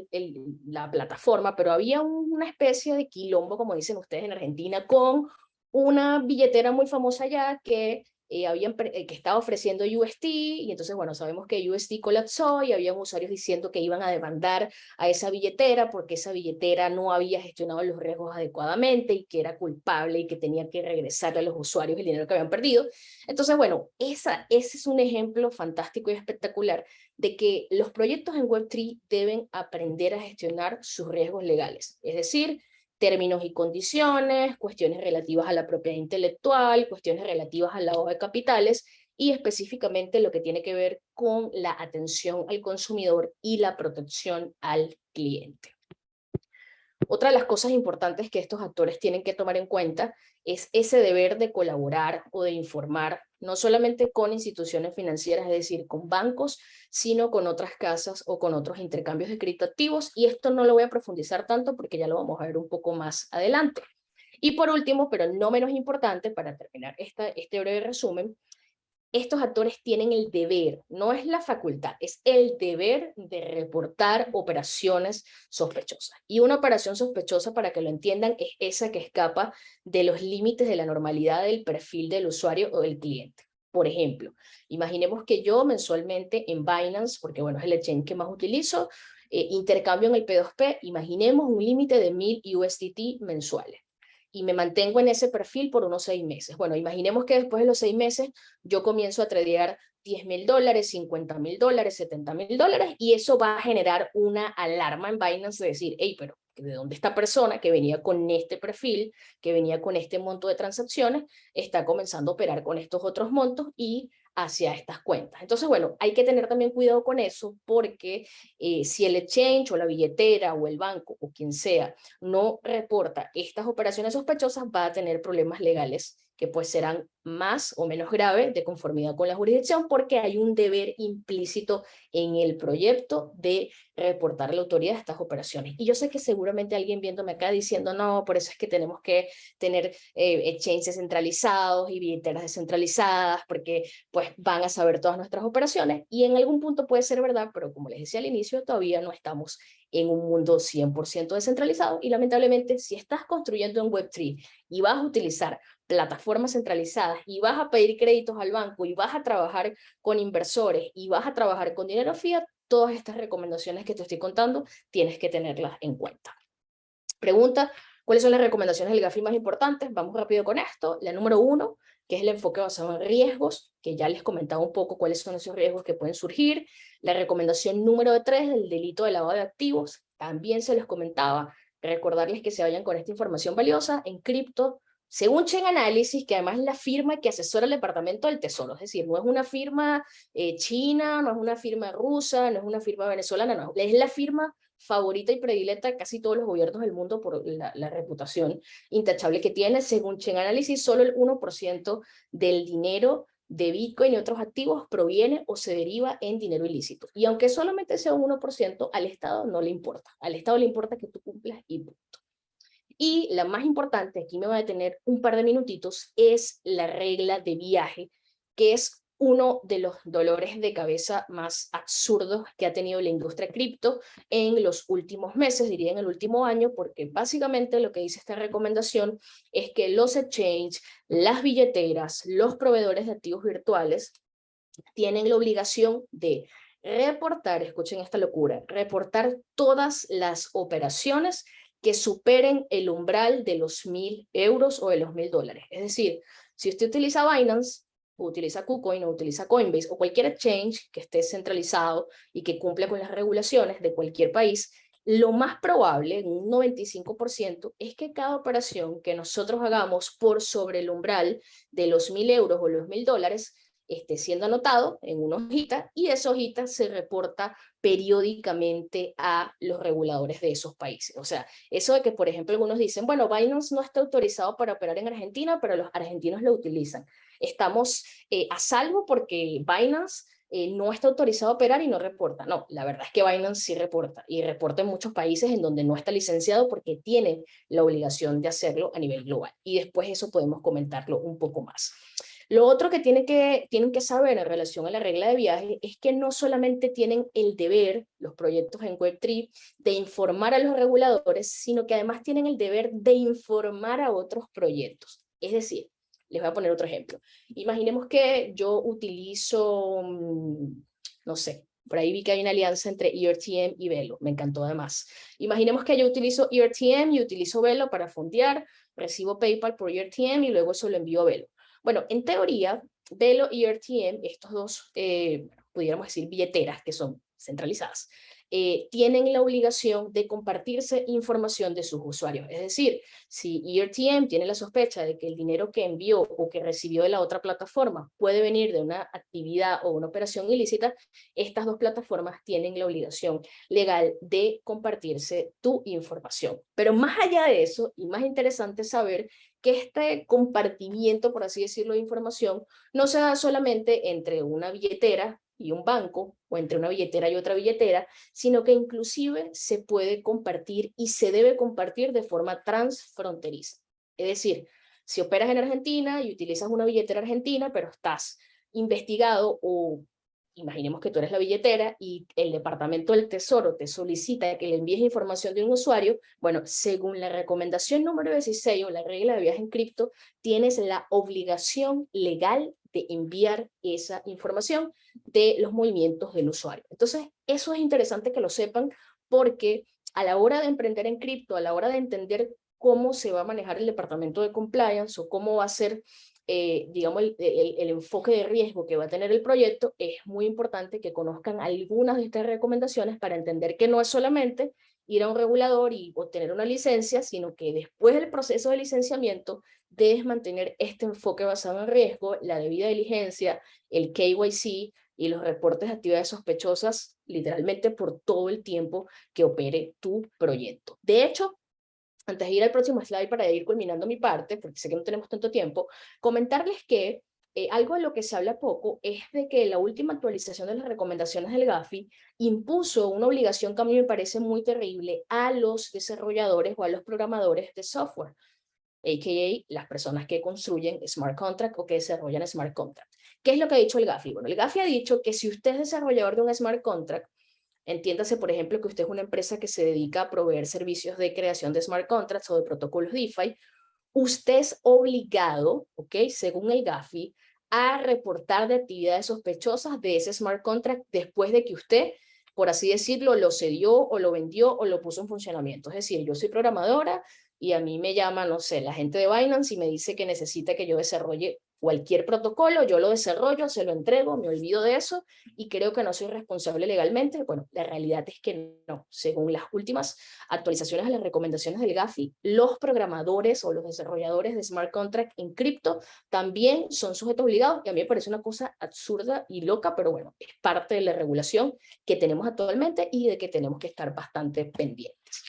la plataforma, pero había una especie de quilombo, como dicen ustedes en Argentina, con una billetera muy famosa allá que que estaba ofreciendo UST, y entonces, bueno, sabemos que UST colapsó y había usuarios diciendo que iban a demandar a esa billetera porque esa billetera no había gestionado los riesgos adecuadamente y que era culpable y que tenía que regresarle a los usuarios el dinero que habían perdido. Entonces, bueno, ese es un ejemplo fantástico y espectacular de que los proyectos en Web3 deben aprender a gestionar sus riesgos legales, es decir, términos y condiciones, cuestiones relativas a la propiedad intelectual, cuestiones relativas al lavado de capitales y específicamente lo que tiene que ver con la atención al consumidor y la protección al cliente. Otra de las cosas importantes que estos actores tienen que tomar en cuenta es ese deber de colaborar o de informar, no solamente con instituciones financieras, es decir, con bancos, sino con otras casas o con otros intercambios de criptoactivos. Y esto no lo voy a profundizar tanto porque ya lo vamos a ver un poco más adelante. Y por último, pero no menos importante, para terminar este breve resumen, estos actores tienen el deber, no es la facultad, es el deber de reportar operaciones sospechosas. Y una operación sospechosa, para que lo entiendan, es esa que escapa de los límites de la normalidad del perfil del usuario o del cliente. Por ejemplo, imaginemos que yo mensualmente en Binance, porque bueno, es el exchange que más utilizo, intercambio en el P2P, imaginemos un límite de 1000 USDT mensuales. Y me mantengo en ese perfil por unos 6 meses. Bueno, imaginemos que después de los 6 meses yo comienzo a tradear $10,000, $50,000, $70,000 y eso va a generar una alarma en Binance de decir, hey, pero ¿de dónde esta persona que venía con este perfil, que venía con este monto de transacciones, está comenzando a operar con estos otros montos y hacia estas cuentas? Entonces, bueno, hay que tener también cuidado con eso porque si el exchange o la billetera o el banco o quien sea no reporta estas operaciones sospechosas, va a tener problemas legales que pues serán más o menos graves de conformidad con la jurisdicción porque hay un deber implícito en el proyecto de reportar a la autoridad estas operaciones. Y yo sé que seguramente alguien viéndome acá diciendo, no, por eso es que tenemos que tener exchanges descentralizados y billeteras descentralizadas porque pues van a saber todas nuestras operaciones, y en algún punto puede ser verdad, pero como les decía al inicio, todavía no estamos en un mundo 100% descentralizado y lamentablemente si estás construyendo en Web3 y vas a utilizar plataformas centralizadas y vas a pedir créditos al banco y vas a trabajar con inversores y vas a trabajar con dinero fiat, todas estas recomendaciones que te estoy contando tienes que tenerlas en cuenta. Pregunta, ¿cuáles son las recomendaciones del GAFI más importantes? Vamos rápido con esto. La número 1, que es el enfoque basado en riesgos, que ya les comentaba un poco cuáles son esos riesgos que pueden surgir. La recomendación número 3, el delito de lavado de activos, también se les comentaba. Recordarles que se vayan con esta información valiosa en cripto, según Chain Analysis, que además es la firma que asesora el Departamento del Tesoro, es decir, no es una firma china, no es una firma rusa, no es una firma venezolana, no, es la firma favorita y predilecta de casi todos los gobiernos del mundo por la reputación intachable que tiene. Según Chain Analysis, solo el 1% del dinero de Bitcoin y otros activos proviene o se deriva en dinero ilícito. Y aunque solamente sea un 1%, al Estado no le importa. Al Estado le importa que tú cumplas y punto. Y la más importante, aquí me voy a detener un par de minutitos, es la regla de viaje, que es uno de los dolores de cabeza más absurdos que ha tenido la industria cripto en los últimos meses, diría en el último año, porque básicamente lo que dice esta recomendación es que los exchanges, las billeteras, los proveedores de activos virtuales tienen la obligación de reportar, escuchen esta locura, reportar todas las operaciones que superen el umbral de los 1.000 euros o de los $1.000. Es decir, si usted utiliza Binance, o utiliza KuCoin, o utiliza Coinbase, o cualquier exchange que esté centralizado y que cumpla con las regulaciones de cualquier país, lo más probable, un 95%, es que cada operación que nosotros hagamos por sobre el umbral de los 1.000 euros o los $1.000 esté siendo anotado en una hojita, y esa hojita se reporta periódicamente a los reguladores de esos países. O sea, eso de que, por ejemplo, algunos dicen, bueno, Binance no está autorizado para operar en Argentina, pero los argentinos lo utilizan. Estamos a salvo porque Binance no está autorizado a operar y no reporta. No, la verdad es que Binance sí reporta, y reporta en muchos países en donde no está licenciado porque tiene la obligación de hacerlo a nivel global. Y después eso podemos comentarlo un poco más. Lo otro que tienen que saber en relación a la regla de viaje es que no solamente tienen el deber, los proyectos en Web3, de informar a los reguladores, sino que además tienen el deber de informar a otros proyectos. Es decir, les voy a poner otro ejemplo. Imaginemos que yo utilizo, no sé, por ahí vi que hay una alianza entre ERTM y Velo, me encantó además. Imaginemos que yo utilizo ERTM y utilizo Velo para fondear, recibo PayPal por ERTM y luego eso lo envío a Velo. Bueno, en teoría, Velo y ERTM, estos dos, pudiéramos decir, billeteras que son centralizadas, tienen la obligación de compartirse información de sus usuarios. Es decir, si ERTM tiene la sospecha de que el dinero que envió o que recibió de la otra plataforma puede venir de una actividad o una operación ilícita, estas dos plataformas tienen la obligación legal de compartirse tu información. Pero más allá de eso, y más interesante saber que este compartimiento, por así decirlo, de información no se da solamente entre una billetera y un banco, o entre una billetera y otra billetera, sino que inclusive se puede compartir y se debe compartir de forma transfronteriza. Es decir, si operas en Argentina y utilizas una billetera argentina, pero estás investigado, o imaginemos que tú eres la billetera y el Departamento del Tesoro te solicita que le envíes información de un usuario, bueno, según la recomendación número 16 o la regla de viaje en cripto, tienes la obligación legal de enviar esa información de los movimientos del usuario. Entonces, eso es interesante que lo sepan, porque a la hora de emprender en cripto, a la hora de entender cómo se va a manejar el departamento de compliance o cómo va a ser digamos, el enfoque de riesgo que va a tener el proyecto, es muy importante que conozcan algunas de estas recomendaciones para entender que no es solamente ir a un regulador y obtener una licencia, sino que después del proceso de licenciamiento debes mantener este enfoque basado en riesgo, la debida diligencia, el KYC y los reportes de actividades sospechosas, literalmente por todo el tiempo que opere tu proyecto. De hecho, antes de ir al próximo slide para ir culminando mi parte, porque sé que no tenemos tanto tiempo, comentarles que algo de lo que se habla poco es de que la última actualización de las recomendaciones del Gafi impuso una obligación que a mí me parece muy terrible a los desarrolladores o a los programadores de software, a.k.a. las personas que construyen smart contract o que desarrollan smart contract. ¿Qué es lo que ha dicho el Gafi? Bueno, el Gafi ha dicho que si usted es desarrollador de un smart contract, entiéndase, por ejemplo, que usted es una empresa que se dedica a proveer servicios de creación de smart contracts o de protocolos DeFi, usted es obligado, ¿ok?, según el Gafi, a reportar de actividades sospechosas de ese smart contract después de que usted, por así decirlo, lo cedió o lo vendió o lo puso en funcionamiento. Es decir, yo soy programadora y a mí me llama, no sé, la gente de Binance y me dice que necesita que yo desarrolle cualquier protocolo, yo lo desarrollo, se lo entrego, me olvido de eso y creo que no soy responsable legalmente. Bueno, la realidad es que no. Según las últimas actualizaciones a las recomendaciones del Gafi, los programadores o los desarrolladores de smart contract en cripto también son sujetos obligados, y a mí me parece una cosa absurda y loca, pero bueno, es parte de la regulación que tenemos actualmente y de que tenemos que estar bastante pendientes.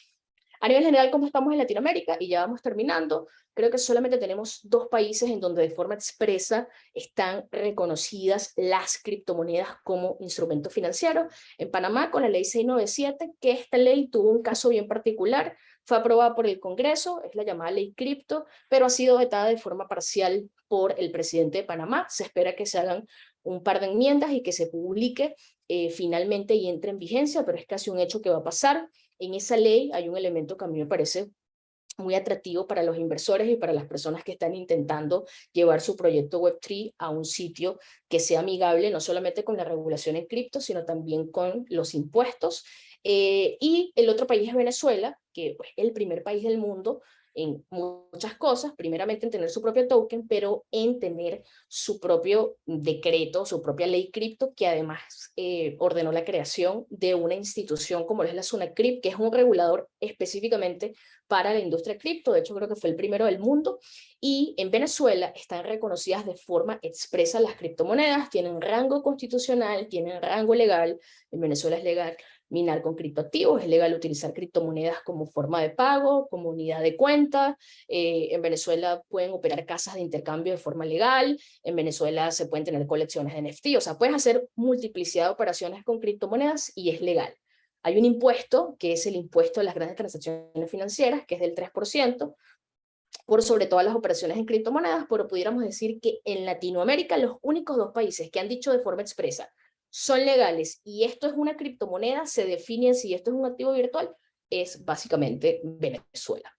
A nivel general, ¿cómo estamos en Latinoamérica? Y ya vamos terminando. Creo que solamente tenemos 2 países en donde de forma expresa están reconocidas las criptomonedas como instrumento financiero. En Panamá, con la ley 697, que esta ley tuvo un caso bien particular, fue aprobada por el Congreso, es la llamada ley cripto, pero ha sido vetada de forma parcial por el presidente de Panamá. Se espera que se hagan un par de enmiendas y que se publique finalmente y entre en vigencia, pero es casi un hecho que va a pasar. En esa ley hay un elemento que a mí me parece muy atractivo para los inversores y para las personas que están intentando llevar su proyecto Web3 a un sitio que sea amigable no solamente con la regulación en cripto, sino también con los impuestos. Y el otro país es Venezuela, que pues, es el primer país del mundo en muchas cosas, primeramente en tener su propio token, pero en tener su propio decreto, su propia ley cripto, que además ordenó la creación de una institución como es la SUNACRIP, que es un regulador específicamente para la industria cripto. De hecho, creo que fue el primero del mundo. Y en Venezuela están reconocidas de forma expresa las criptomonedas, tienen rango constitucional, tienen rango legal. En Venezuela es legal minar con criptoactivos, es legal utilizar criptomonedas como forma de pago, como unidad de cuenta. En Venezuela pueden operar casas de intercambio de forma legal. En Venezuela se pueden tener colecciones de NFT. O sea, puedes hacer multiplicidad de operaciones con criptomonedas y es legal. Hay un impuesto, que es el impuesto de las grandes transacciones financieras, que es del 3%, por sobre todas las operaciones en criptomonedas, pero pudiéramos decir que en Latinoamérica los únicos dos países que han dicho de forma expresa son legales y esto es una criptomoneda, se definen si esto es un activo virtual, es básicamente Venezuela.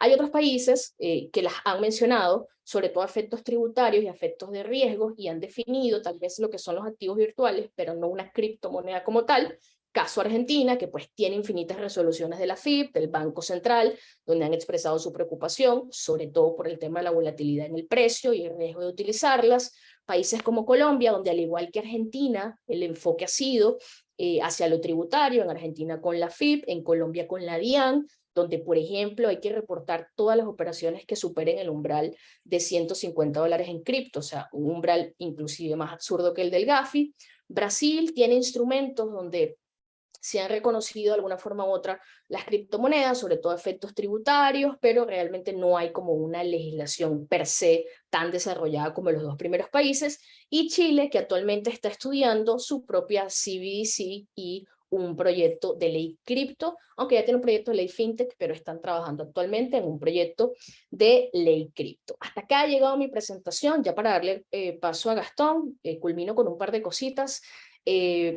Hay otros países que las han mencionado, sobre todo efectos tributarios y efectos de riesgos, y han definido tal vez lo que son los activos virtuales, pero no una criptomoneda como tal. Caso Argentina, que pues tiene infinitas resoluciones de la FIP, del Banco Central, donde han expresado su preocupación, sobre todo por el tema de la volatilidad en el precio y el riesgo de utilizarlas. Países como Colombia, donde al igual que Argentina, el enfoque ha sido hacia lo tributario, en Argentina con la FIP, en Colombia con la DIAN, donde, por ejemplo, hay que reportar todas las operaciones que superen el umbral de $150 en cripto, o sea, un umbral inclusive más absurdo que el del Gafi. Brasil tiene instrumentos donde se han reconocido de alguna forma u otra las criptomonedas, sobre todo efectos tributarios, pero realmente no hay como una legislación per se tan desarrollada como los dos primeros países. Y Chile, que actualmente está estudiando su propia CBDC y un proyecto de ley cripto, aunque ya tiene un proyecto de ley fintech, pero están trabajando actualmente en un proyecto de ley cripto. Hasta acá ha llegado mi presentación, ya para darle paso a Gastón, culmino con un par de cositas.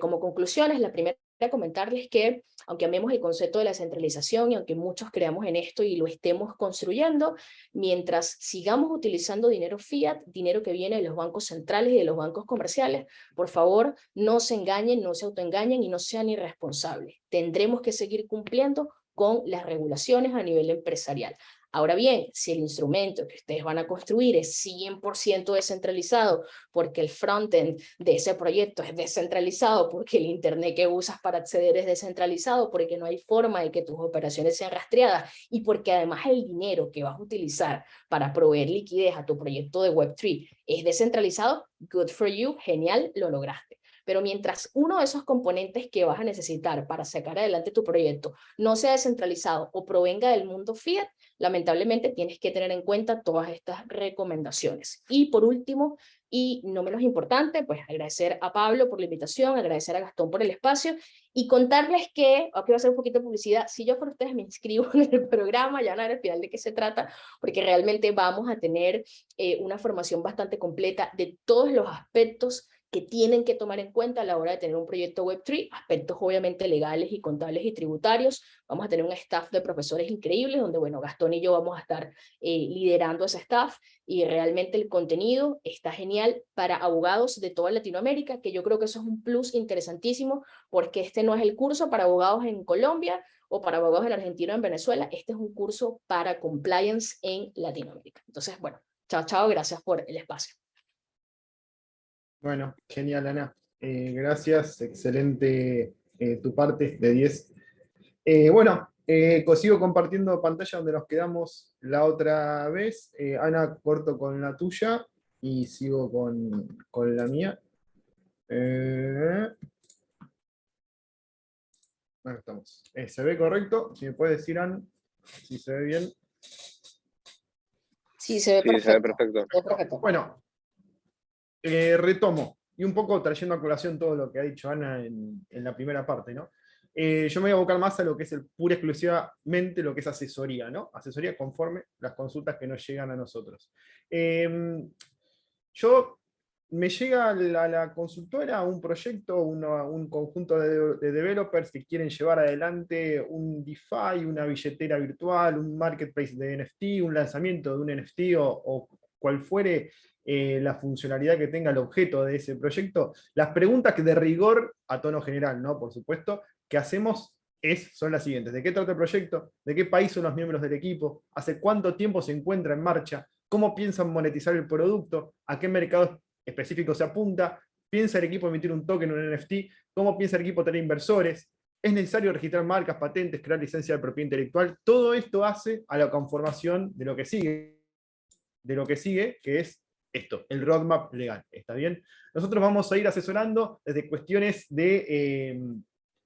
Como conclusiones, la primera, comentarles que aunque amemos el concepto de la centralización y aunque muchos creamos en esto y lo estemos construyendo, mientras sigamos utilizando dinero fiat, dinero que viene de los bancos centrales y de los bancos comerciales, por favor, no se engañen, no se autoengañen y no sean irresponsables. Tendremos que seguir cumpliendo con las regulaciones a nivel empresarial. Ahora bien, si el instrumento que ustedes van a construir es 100% descentralizado, porque el frontend de ese proyecto es descentralizado, porque el internet que usas para acceder es descentralizado, porque no hay forma de que tus operaciones sean rastreadas y porque además el dinero que vas a utilizar para proveer liquidez a tu proyecto de Web3 es descentralizado, good for you, genial, lo lograste. Pero mientras uno de esos componentes que vas a necesitar para sacar adelante tu proyecto no sea descentralizado o provenga del mundo fiat, lamentablemente tienes que tener en cuenta todas estas recomendaciones. Y por último, y no menos importante, pues agradecer a Pablo por la invitación, agradecer a Gastón por el espacio y contarles que, aquí va a ser un poquito de publicidad, si yo por ustedes me inscribo en el programa, ya van a ver al final de qué se trata, porque realmente vamos a tener una formación bastante completa de todos los aspectos que tienen que tomar en cuenta a la hora de tener un proyecto Web3, aspectos obviamente legales y contables y tributarios. Vamos a tener un staff de profesores increíbles, donde, bueno, Gastón y yo vamos a estar liderando ese staff, y realmente el contenido está genial para abogados de toda Latinoamérica, que yo creo que eso es un plus interesantísimo, porque este no es el curso para abogados en Colombia o para abogados en Argentina o en Venezuela, este es un curso para compliance en Latinoamérica. Entonces, bueno, chao, chao, gracias por el espacio. Bueno, genial, Ana. Gracias, excelente tu parte de 10. Bueno, sigo compartiendo pantalla donde nos quedamos la otra vez. Ana, corto con la tuya y sigo con la mía. Ahí estamos. ¿Se ve correcto? Si me puedes decir, Ana, si se ve bien. Sí, se ve Sí, se ve perfecto. perfecto. Se ve perfecto. Bueno, retomo, y un poco trayendo a colación todo lo que ha dicho Ana en la primera parte, ¿no? Yo me voy a abocar más a lo que es pura y exclusivamente lo que es asesoría, ¿no? Asesoría conforme las consultas que nos llegan a nosotros. Yo me llega a la consultora un proyecto, un conjunto de developers que quieren llevar adelante un DeFi, una billetera virtual, un marketplace de NFT, un lanzamiento de un NFT o cual fuere la funcionalidad que tenga el objeto de ese proyecto. Las preguntas que de rigor, a tono general, ¿no? Por supuesto, que hacemos son las siguientes. ¿De qué trata el proyecto? ¿De qué país son los miembros del equipo? ¿Hace cuánto tiempo se encuentra en marcha? ¿Cómo piensan monetizar el producto? ¿A qué mercados específicos se apunta? ¿Piensa el equipo emitir un token o un NFT? ¿Cómo piensa el equipo tener inversores? ¿Es necesario registrar marcas, patentes, crear licencia de propiedad intelectual? Todo esto hace a la conformación de lo que sigue, que es esto, el roadmap legal. ¿Está bien? Nosotros vamos a ir asesorando desde cuestiones de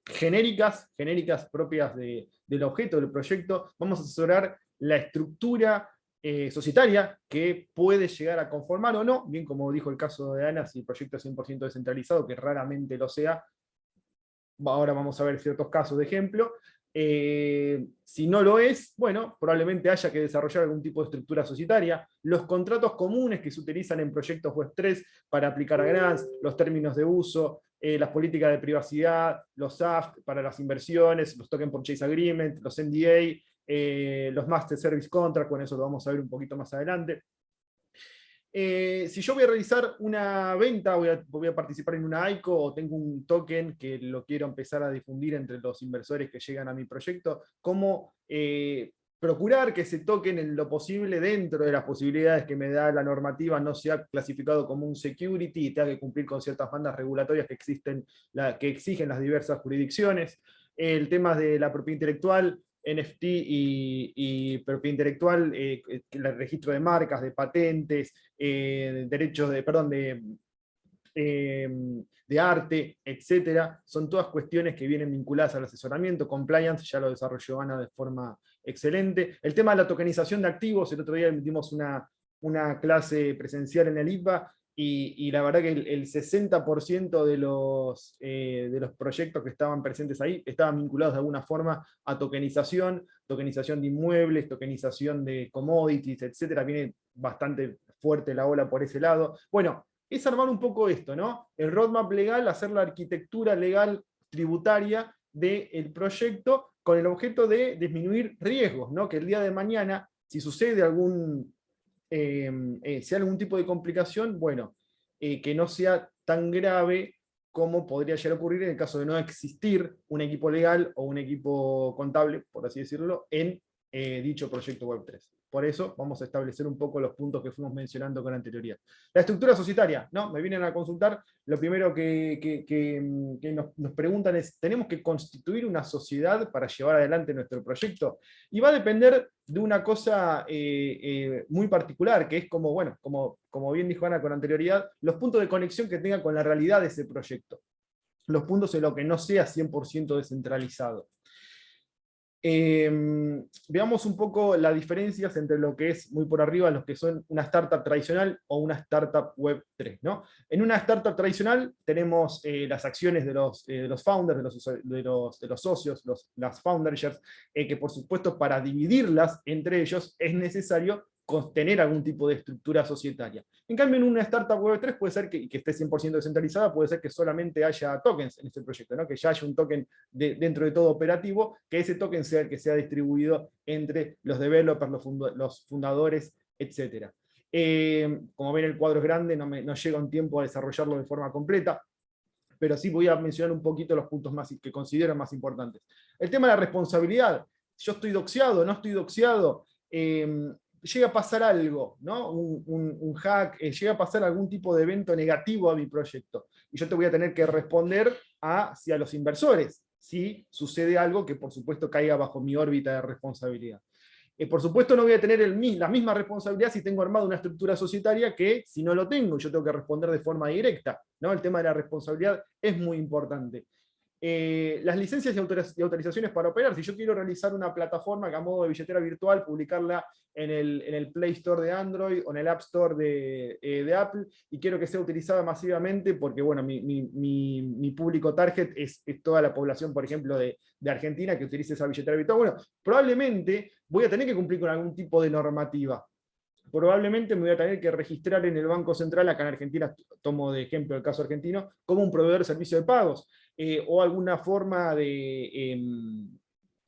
genéricas propias del objeto del proyecto. Vamos a asesorar la estructura societaria que puede llegar a conformar o no, bien como dijo el caso de Ana, si el proyecto es 100% descentralizado, que raramente lo sea. Ahora vamos a ver ciertos casos de ejemplo. Si no lo es, bueno, probablemente haya que desarrollar algún tipo de estructura societaria. Los contratos comunes que se utilizan en proyectos Web3 para aplicar a grants, los términos de uso, las políticas de privacidad, los SAFT para las inversiones, los Token Purchase Agreement, los NDA, los Master Service Contract, con eso lo vamos a ver un poquito más adelante. Si yo voy a realizar una venta, voy a participar en una ICO o tengo un token que lo quiero empezar a difundir entre los inversores que llegan a mi proyecto, ¿cómo procurar que ese token en lo posible, dentro de las posibilidades que me da la normativa, no sea clasificado como un security y tenga que cumplir con ciertas bandas regulatorias que exigen las diversas jurisdicciones? El tema de la propiedad intelectual, NFT y propiedad intelectual, el registro de marcas, de patentes, derechos de arte, etcétera, son todas cuestiones que vienen vinculadas al asesoramiento. Compliance ya lo desarrolló Ana de forma excelente. El tema de la tokenización de activos, el otro día emitimos una clase presencial en el IPA, y la verdad que el 60% de los proyectos que estaban presentes ahí estaban vinculados de alguna forma a tokenización de inmuebles, tokenización de commodities, etcétera. Viene bastante fuerte la ola por ese lado. Bueno, es armar un poco esto, ¿no? El roadmap legal, hacer la arquitectura legal tributaria del proyecto con el objeto de disminuir riesgos, ¿no? Que el día de mañana, si sucede si hay algún tipo de complicación, bueno, que no sea tan grave como podría llegar a ocurrir en el caso de no existir un equipo legal o un equipo contable, por así decirlo, en dicho proyecto Web3. Por eso vamos a establecer un poco los puntos que fuimos mencionando con anterioridad. La estructura societaria, ¿no? Me vienen a consultar, lo primero que nos preguntan es, ¿tenemos que constituir una sociedad para llevar adelante nuestro proyecto? Y va a depender de una cosa muy particular, que es como, bueno, como bien dijo Ana con anterioridad, los puntos de conexión que tenga con la realidad de ese proyecto. Los puntos en los que no sea 100% descentralizado. Veamos un poco las diferencias entre lo que es muy por arriba, los que son una startup tradicional o una startup Web3, ¿no? En una startup tradicional tenemos las acciones de los founders, de los socios, las founders shares, que por supuesto para dividirlas entre ellos es necesario tener algún tipo de estructura societaria. En cambio, en una startup Web3 puede ser que esté 100% descentralizada, puede ser que solamente haya tokens en este proyecto, ¿no? Que ya haya un token dentro de todo operativo, que ese token sea el que sea distribuido entre los developers, los fundadores, etc. Como ven, el cuadro es grande, no llega un tiempo a desarrollarlo de forma completa, pero sí voy a mencionar un poquito los puntos que considero más importantes. El tema de la responsabilidad. Yo estoy doxeado, no estoy doxeado. Llega a pasar algo, ¿no? Un hack, llega a pasar algún tipo de evento negativo a mi proyecto. Y yo te voy a tener que responder hacia los inversores, si sucede algo que por supuesto caiga bajo mi órbita de responsabilidad. Por supuesto no voy a tener la misma responsabilidad si tengo armado una estructura societaria que si no lo tengo, yo tengo que responder de forma directa, ¿no? El tema de la responsabilidad es muy importante. Las licencias y autorizaciones para operar. Si yo quiero realizar una plataforma que a modo de billetera virtual, publicarla en el Play Store de Android o en el App Store de Apple, y quiero que sea utilizada masivamente porque, bueno, mi público target es toda la población, por ejemplo, de Argentina que utilice esa billetera virtual. Bueno, probablemente voy a tener que cumplir con algún tipo de normativa. probablemente me voy a tener que registrar en el Banco Central, acá en Argentina, tomo de ejemplo el caso argentino, como un proveedor de servicio de pagos, o alguna forma de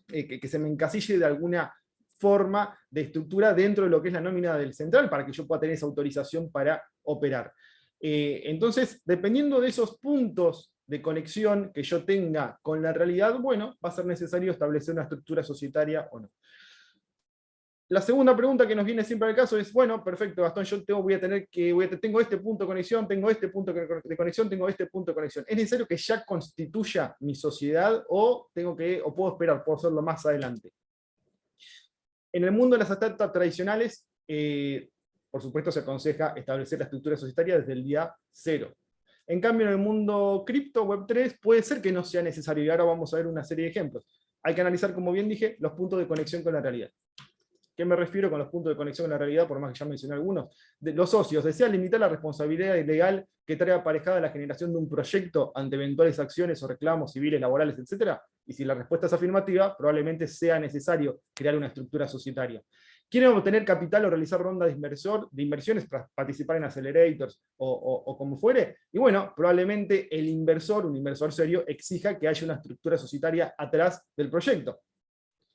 que se me encasille de alguna forma de estructura dentro de lo que es la nómina del central, para que yo pueda tener esa autorización para operar. Entonces, dependiendo de esos puntos de conexión que yo tenga con la realidad, bueno, va a ser necesario establecer una estructura societaria o no. La segunda pregunta que nos viene siempre al caso es, bueno, perfecto, Gastón, yo tengo este punto de conexión, tengo este punto de conexión, tengo este punto de conexión. ¿Es necesario que ya constituya mi sociedad o puedo esperar, puedo hacerlo más adelante? En el mundo de las startups tradicionales, por supuesto se aconseja establecer la estructura societaria desde el día 0. En cambio, en el mundo cripto, Web3, puede ser que no sea necesario, y ahora vamos a ver una serie de ejemplos. Hay que analizar, como bien dije, los puntos de conexión con la realidad. ¿Qué me refiero con los puntos de conexión con la realidad? Por más que ya mencioné algunos. Los socios desean limitar la responsabilidad legal que trae aparejada la generación de un proyecto ante eventuales acciones o reclamos civiles, laborales, etc. Y si la respuesta es afirmativa, probablemente sea necesario crear una estructura societaria. ¿Quieren obtener capital o realizar rondas de inversiones para participar en accelerators o como fuere? Y bueno, probablemente el inversor, un inversor serio, exija que haya una estructura societaria atrás del proyecto.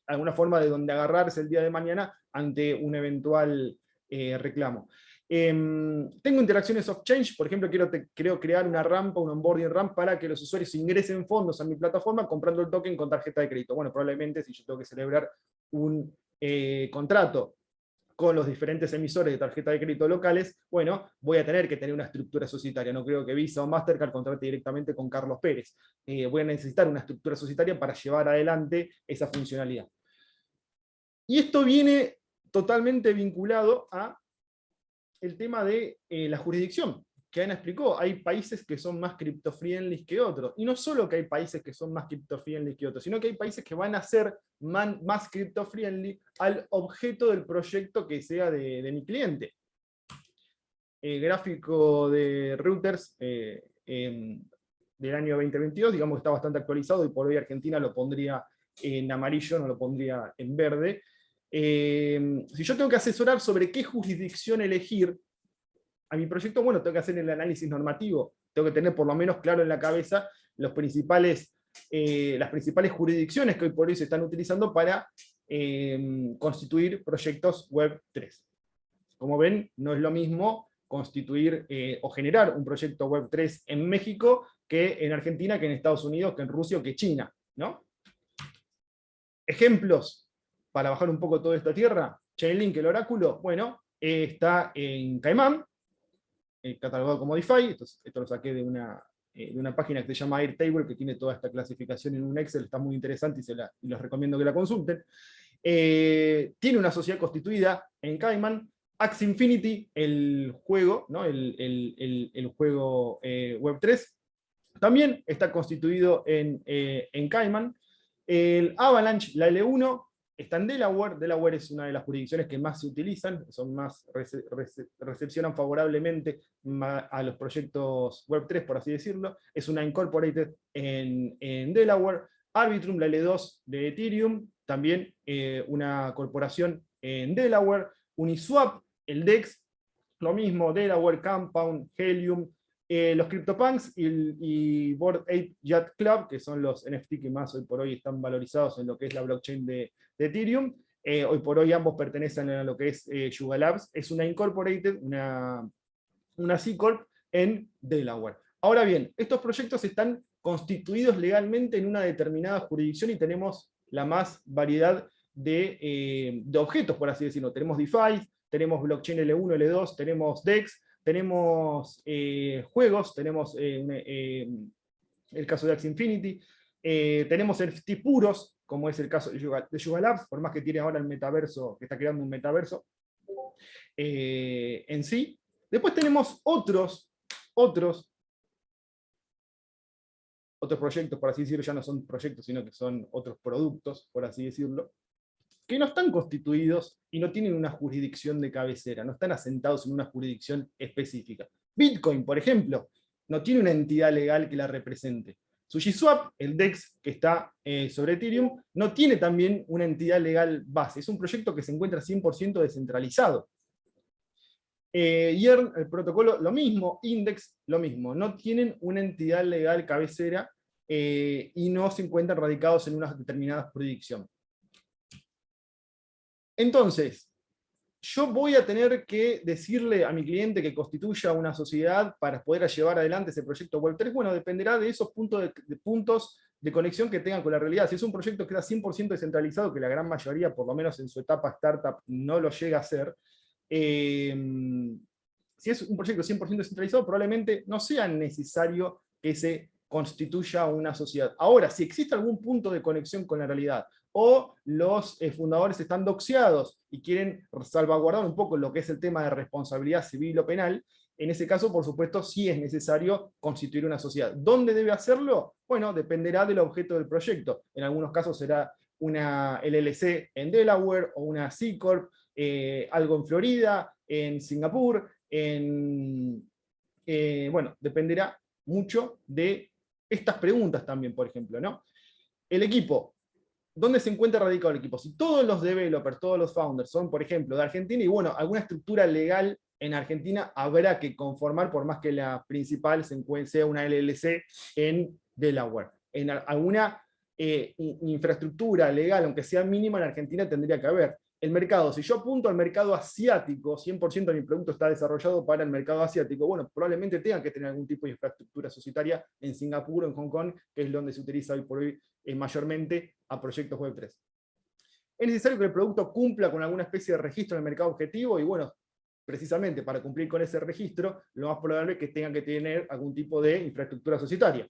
Alguna forma de donde agarrarse el día de mañana ante un eventual reclamo. Tengo interacciones off-change, por ejemplo, quiero crear una rampa, un onboarding ramp para que los usuarios ingresen fondos a mi plataforma comprando el token con tarjeta de crédito. Bueno, probablemente si yo tengo que celebrar un contrato con los diferentes emisores de tarjeta de crédito locales, bueno, voy a tener que tener una estructura societaria. No creo que Visa o Mastercard contrate directamente con Carlos Pérez. Voy a necesitar una estructura societaria para llevar adelante esa funcionalidad. Y esto viene totalmente vinculado a el tema de la jurisdicción, que Ana explicó. Hay países que son más crypto-friendly que otros. Y no solo que hay países que son más crypto-friendly que otros, sino que hay países que van a ser más crypto-friendly al objeto del proyecto que sea de mi cliente. El gráfico de Reuters del año 2022, digamos que está bastante actualizado, y por hoy Argentina lo pondría en amarillo, no lo pondría en verde. Si yo tengo que asesorar sobre qué jurisdicción elegir a mi proyecto, bueno, tengo que hacer el análisis normativo, tengo que tener por lo menos claro en la cabeza las principales jurisdicciones que hoy por hoy se están utilizando para constituir proyectos Web 3. Como ven, no es lo mismo constituir o generar un proyecto Web 3 en México que en Argentina, que en Estados Unidos, que en Rusia o que China, ¿no? Ejemplos para bajar un poco toda esta tierra. Chainlink, el oráculo, bueno, está en Caimán, catalogado como DeFi. Esto lo saqué de una página que se llama Airtable, que tiene toda esta clasificación en un Excel, está muy interesante y les recomiendo que la consulten. Tiene una sociedad constituida en Cayman. Axie Infinity, el juego, ¿no? el juego Web3, también está constituido en Cayman. El Avalanche, la L1, está en Delaware. Delaware es una de las jurisdicciones que más se utilizan, recepcionan favorablemente a los proyectos Web3, por así decirlo. Es una incorporated en Delaware. Arbitrum, la L2 de Ethereum, también una corporación en Delaware. Uniswap, el DEX, lo mismo, Delaware, Compound, Helium, los CryptoPunks y Bored Ape Yacht Club, que son los NFT que más hoy por hoy están valorizados en lo que es la blockchain de Ethereum. Hoy por hoy ambos pertenecen a lo que es Yuga Labs. Es una incorporated, una C Corp en Delaware. Ahora bien, estos proyectos están constituidos legalmente en una determinada jurisdicción y tenemos la más variedad de objetos, por así decirlo. Tenemos DeFi, tenemos blockchain L1, L2, tenemos DEX, tenemos juegos, tenemos el caso de Axie Infinity, tenemos NFT puros, como es el caso de Yuga Labs, por más que tiene ahora el metaverso, que está creando un metaverso en sí. Después tenemos otros proyectos, por así decirlo, ya no son proyectos, sino que son otros productos, por así decirlo, que no están constituidos y no tienen una jurisdicción de cabecera, no están asentados en una jurisdicción específica. Bitcoin, por ejemplo, no tiene una entidad legal que la represente. SushiSwap, el DEX que está sobre Ethereum, no tiene también una entidad legal base. Es un proyecto que se encuentra 100% descentralizado. YERN, el protocolo, lo mismo. Index, lo mismo. No tienen una entidad legal cabecera y no se encuentran radicados en una determinada jurisdicción. Entonces, yo voy a tener que decirle a mi cliente que constituya una sociedad para poder llevar adelante ese proyecto Web3. Bueno, dependerá de esos puntos de conexión que tengan con la realidad. Si es un proyecto que está 100% descentralizado, que la gran mayoría, por lo menos en su etapa startup, no lo llega a hacer, si es un proyecto 100% descentralizado, probablemente no sea necesario que se constituya una sociedad. Ahora, si existe algún punto de conexión con la realidad, o los fundadores están doxeados y quieren salvaguardar un poco lo que es el tema de responsabilidad civil o penal, en ese caso, por supuesto, sí es necesario constituir una sociedad. ¿Dónde debe hacerlo? Bueno, dependerá del objeto del proyecto. En algunos casos será una LLC en Delaware o una C Corp, algo en Florida, en Singapur, bueno, dependerá mucho de estas preguntas también, por ejemplo, ¿no? El equipo. ¿Dónde se encuentra radicado el equipo? Si todos los developers, todos los founders son, por ejemplo, de Argentina, y bueno, alguna estructura legal en Argentina habrá que conformar, por más que la principal sea una LLC en Delaware. En alguna infraestructura legal, aunque sea mínima, en Argentina tendría que haber. El mercado, si yo apunto al mercado asiático, 100% de mi producto está desarrollado para el mercado asiático, bueno, probablemente tenga que tener algún tipo de infraestructura societaria en Singapur o en Hong Kong, que es donde se utiliza hoy por hoy mayormente a proyectos Web3. Es necesario que el producto cumpla con alguna especie de registro en el mercado objetivo, y bueno, precisamente para cumplir con ese registro, lo más probable es que tengan que tener algún tipo de infraestructura societaria.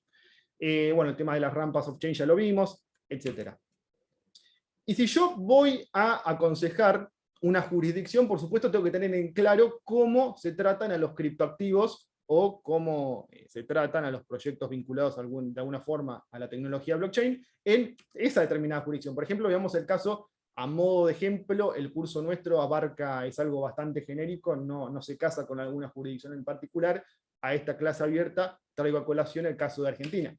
Bueno, el tema de las rampas off-chain ya lo vimos, etc. Y si yo voy a aconsejar una jurisdicción, por supuesto tengo que tener en claro cómo se tratan a los criptoactivos o cómo se tratan a los proyectos vinculados de alguna forma a la tecnología blockchain en esa determinada jurisdicción. Por ejemplo, veamos el caso, a modo de ejemplo, el curso nuestro abarca, es algo bastante genérico, no se casa con alguna jurisdicción en particular. A esta clase abierta traigo a colación el caso de Argentina.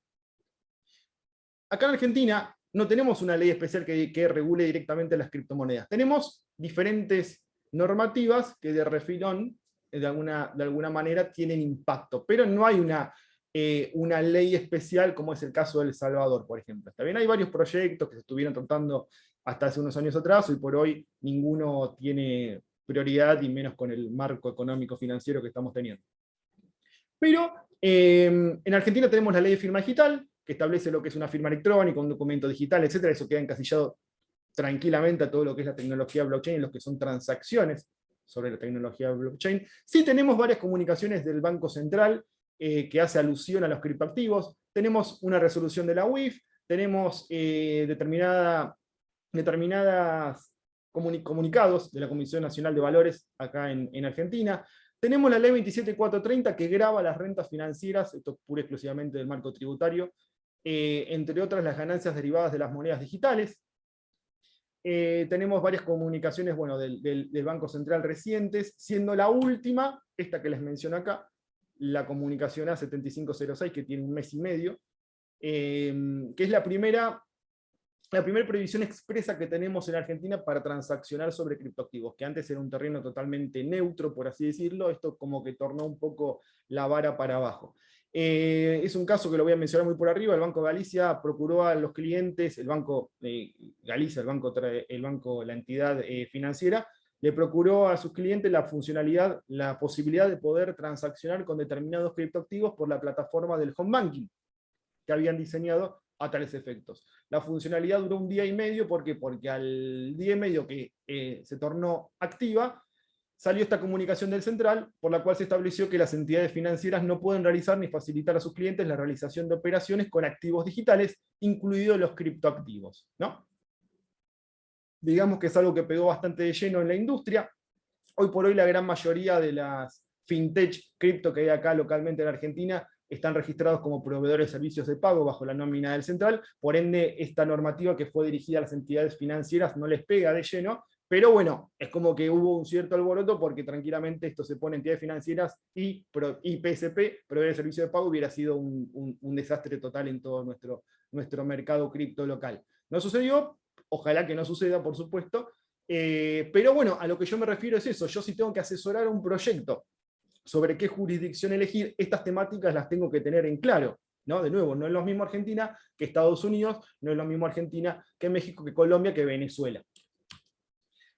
Acá en Argentina no tenemos una ley especial que regule directamente las criptomonedas. Tenemos diferentes normativas que de refilón, de alguna manera, tienen impacto, pero no hay una ley especial como es el caso de El Salvador, por ejemplo. También hay varios proyectos que se estuvieron tratando hasta hace unos años atrás, y por hoy ninguno tiene prioridad, y menos con el marco económico financiero que estamos teniendo. Pero en Argentina tenemos la ley de firma digital, que establece lo que es una firma electrónica, un documento digital, etc. Eso queda encasillado tranquilamente a todo lo que es la tecnología blockchain, y los que son transacciones sobre la tecnología blockchain. Sí tenemos varias comunicaciones del Banco Central que hace alusión a los criptoactivos. Tenemos una resolución de la UIF, tenemos determinados comunicados de la Comisión Nacional de Valores acá en Argentina. Tenemos la ley 27430 que grava las rentas financieras, esto pura y exclusivamente del marco tributario, entre otras las ganancias derivadas de las monedas digitales. Tenemos varias comunicaciones, bueno, del Banco Central recientes, siendo la última, esta que les menciono acá, la comunicación A7506, que tiene un mes y medio, que es la primera previsión expresa que tenemos en Argentina para transaccionar sobre criptoactivos, que antes era un terreno totalmente neutro, por así decirlo. Esto como que tornó un poco la vara para abajo. Es un caso que lo voy a mencionar muy por arriba. El Banco Galicia procuró a los clientes, el Banco Galicia, la entidad financiera, le procuró a sus clientes la posibilidad de poder transaccionar con determinados criptoactivos por la plataforma del home banking que habían diseñado a tales efectos. La funcionalidad duró un día y medio, ¿por qué? Porque al día y medio que se tornó activa, salió esta comunicación del central, por la cual se estableció que las entidades financieras no pueden realizar ni facilitar a sus clientes la realización de operaciones con activos digitales, incluidos los criptoactivos, ¿no? Digamos que es algo que pegó bastante de lleno en la industria. Hoy por hoy la gran mayoría de las fintech cripto que hay acá localmente en Argentina están registrados como proveedores de servicios de pago bajo la nómina del central, por ende esta normativa que fue dirigida a las entidades financieras no les pega de lleno, pero bueno, es como que hubo un cierto alboroto porque tranquilamente esto se pone en entidades financieras y PSP, proveedor de servicios de pago, hubiera sido un desastre total en todo nuestro mercado cripto local. No sucedió, ojalá que no suceda, por supuesto, Pero bueno, a lo que yo me refiero es eso. Yo si tengo que asesorar un proyecto sobre qué jurisdicción elegir, estas temáticas las tengo que tener en claro, ¿no? De nuevo, no es lo mismo Argentina que Estados Unidos, no es lo mismo Argentina que México, que Colombia, que Venezuela.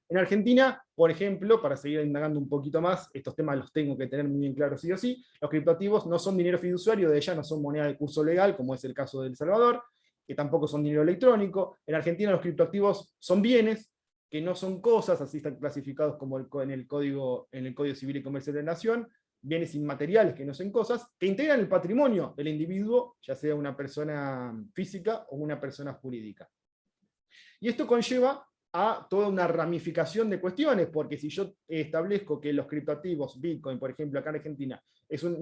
En Argentina, por ejemplo, para seguir indagando un poquito más, estos temas los tengo que tener muy bien claros sí o sí, los criptoactivos no son dinero fiduciario, de ella no son moneda de curso legal, como es el caso de El Salvador, que tampoco son dinero electrónico. En Argentina los criptoactivos son bienes, que no son cosas, así están clasificados como en el Código Civil y Comercial de la Nación, bienes inmateriales que no son cosas, que integran el patrimonio del individuo, ya sea una persona física o una persona jurídica. Y esto conlleva a toda una ramificación de cuestiones, porque si yo establezco que los criptoactivos, Bitcoin, por ejemplo, acá en Argentina, es un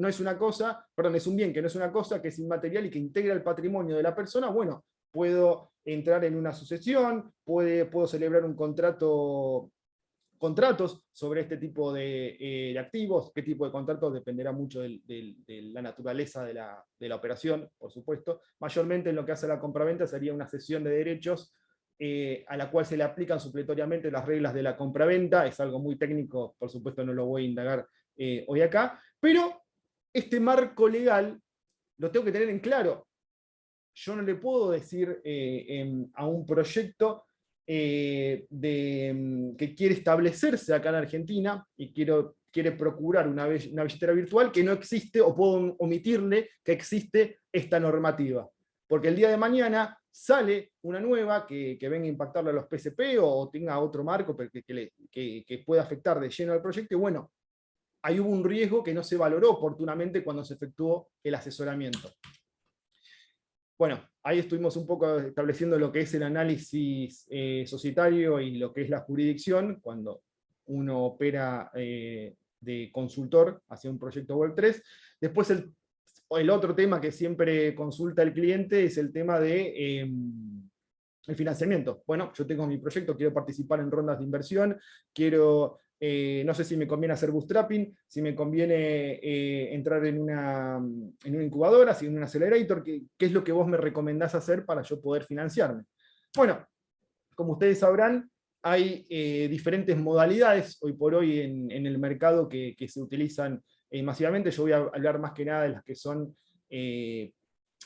bien que no es una cosa, que es inmaterial y que integra el patrimonio de la persona, bueno, puedo entrar en una sucesión, puedo celebrar un contratos sobre este tipo de activos. Qué tipo de contratos dependerá mucho de la naturaleza de la operación, por supuesto. Mayormente en lo que hace a la compraventa sería una cesión de derechos a la cual se le aplican supletoriamente las reglas de la compraventa. Es algo muy técnico, por supuesto no lo voy a indagar hoy acá, pero este marco legal lo tengo que tener en claro. Yo no le puedo decir a un proyecto que quiere establecerse acá en Argentina y quiere procurar una billetera virtual que no existe, o puedo omitirle que existe esta normativa. Porque el día de mañana sale una nueva que venga a impactarle a los PCP o tenga otro marco que pueda afectar de lleno al proyecto, y bueno, ahí hubo un riesgo que no se valoró oportunamente cuando se efectuó el asesoramiento. Bueno, ahí estuvimos un poco estableciendo lo que es el análisis societario y lo que es la jurisdicción, cuando uno opera de consultor hacia un proyecto Web3. Después el otro tema que siempre consulta el cliente es el tema de el financiamiento. Bueno, yo tengo mi proyecto, quiero participar en rondas de inversión, no sé si me conviene hacer bootstrapping, si me conviene entrar en una incubadora, si en un accelerator, ¿qué es lo que vos me recomendás hacer para yo poder financiarme? Bueno, como ustedes sabrán, hay diferentes modalidades hoy por hoy en el mercado que se utilizan masivamente. Yo voy a hablar más que nada de las que son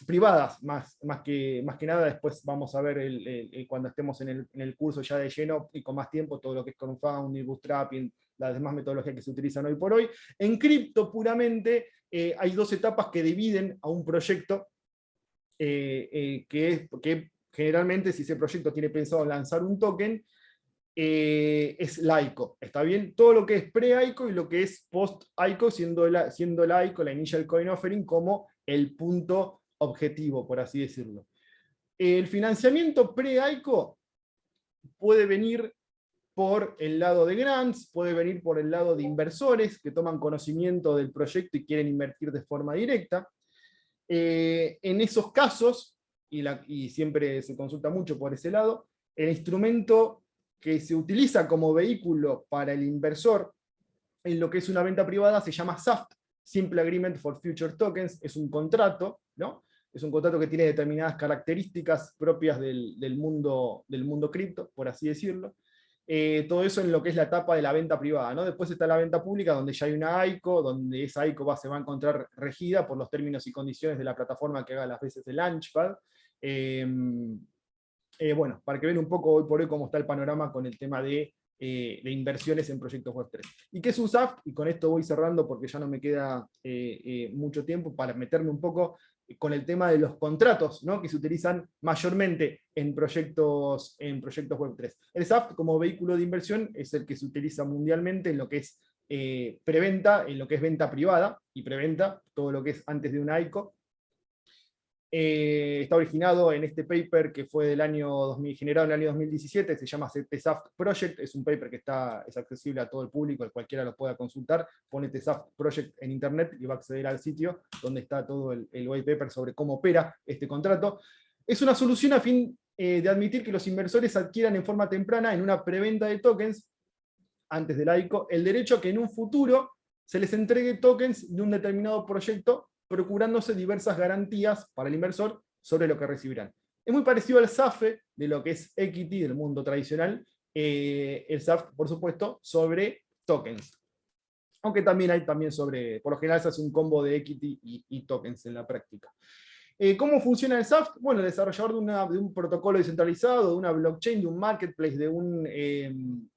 privadas, más que nada. Después vamos a ver cuando estemos en el curso ya de lleno y con más tiempo, todo lo que es crowdfunding, bootstrapping, las demás metodologías que se utilizan hoy por hoy. En cripto puramente hay dos etapas que dividen a un proyecto, que generalmente, si ese proyecto tiene pensado lanzar un token, es la ICO, ¿está bien? Todo lo que es pre-ICO y lo que es post-ICO, siendo la ICO, la Initial Coin Offering, como el punto objetivo, por así decirlo. El financiamiento pre-ICO puede venir por el lado de grants, puede venir por el lado de inversores que toman conocimiento del proyecto y quieren invertir de forma directa. En esos casos, y siempre se consulta mucho por ese lado, el instrumento que se utiliza como vehículo para el inversor en lo que es una venta privada se llama SAFT, Simple Agreement for Future Tokens. Es un contrato, ¿no? Es un contrato que tiene determinadas características propias del mundo cripto, por así decirlo. Todo eso en lo que es la etapa de la venta privada, ¿no? Después está la venta pública, donde ya hay una ICO, donde esa ICO se va a encontrar regida por los términos y condiciones de la plataforma que haga las veces de Launchpad. Bueno, para que vean un poco hoy por hoy cómo está el panorama con el tema de inversiones en proyectos Web3. ¿Y qué es un SAFT? Y con esto voy cerrando porque ya no me queda mucho tiempo para meterme un poco con el tema de los contratos, ¿no? Que se utilizan mayormente en proyectos Web3. El SAFT como vehículo de inversión es el que se utiliza mundialmente en lo que es preventa, en lo que es venta privada y preventa, todo lo que es antes de una ICO. Está originado en este paper que fue generado en el año 2017, se llama TSAFT Project. Es un paper que es accesible a todo el público, cualquiera lo pueda consultar. Pone TSAFT Project en internet y va a acceder al sitio donde está todo el white paper sobre cómo opera este contrato. Es una solución a fin de admitir que los inversores adquieran en forma temprana, en una preventa de tokens, antes del ICO, el derecho a que en un futuro se les entregue tokens de un determinado proyecto, procurándose diversas garantías para el inversor sobre lo que recibirán. Es muy parecido al SAFE de lo que es equity del mundo tradicional, el SAFT, por supuesto, sobre tokens. Aunque también hay por lo general se hace un combo de equity y tokens en la práctica. ¿Cómo funciona el SAFT? Bueno, el desarrollador de un protocolo descentralizado, de una blockchain, de un marketplace, de un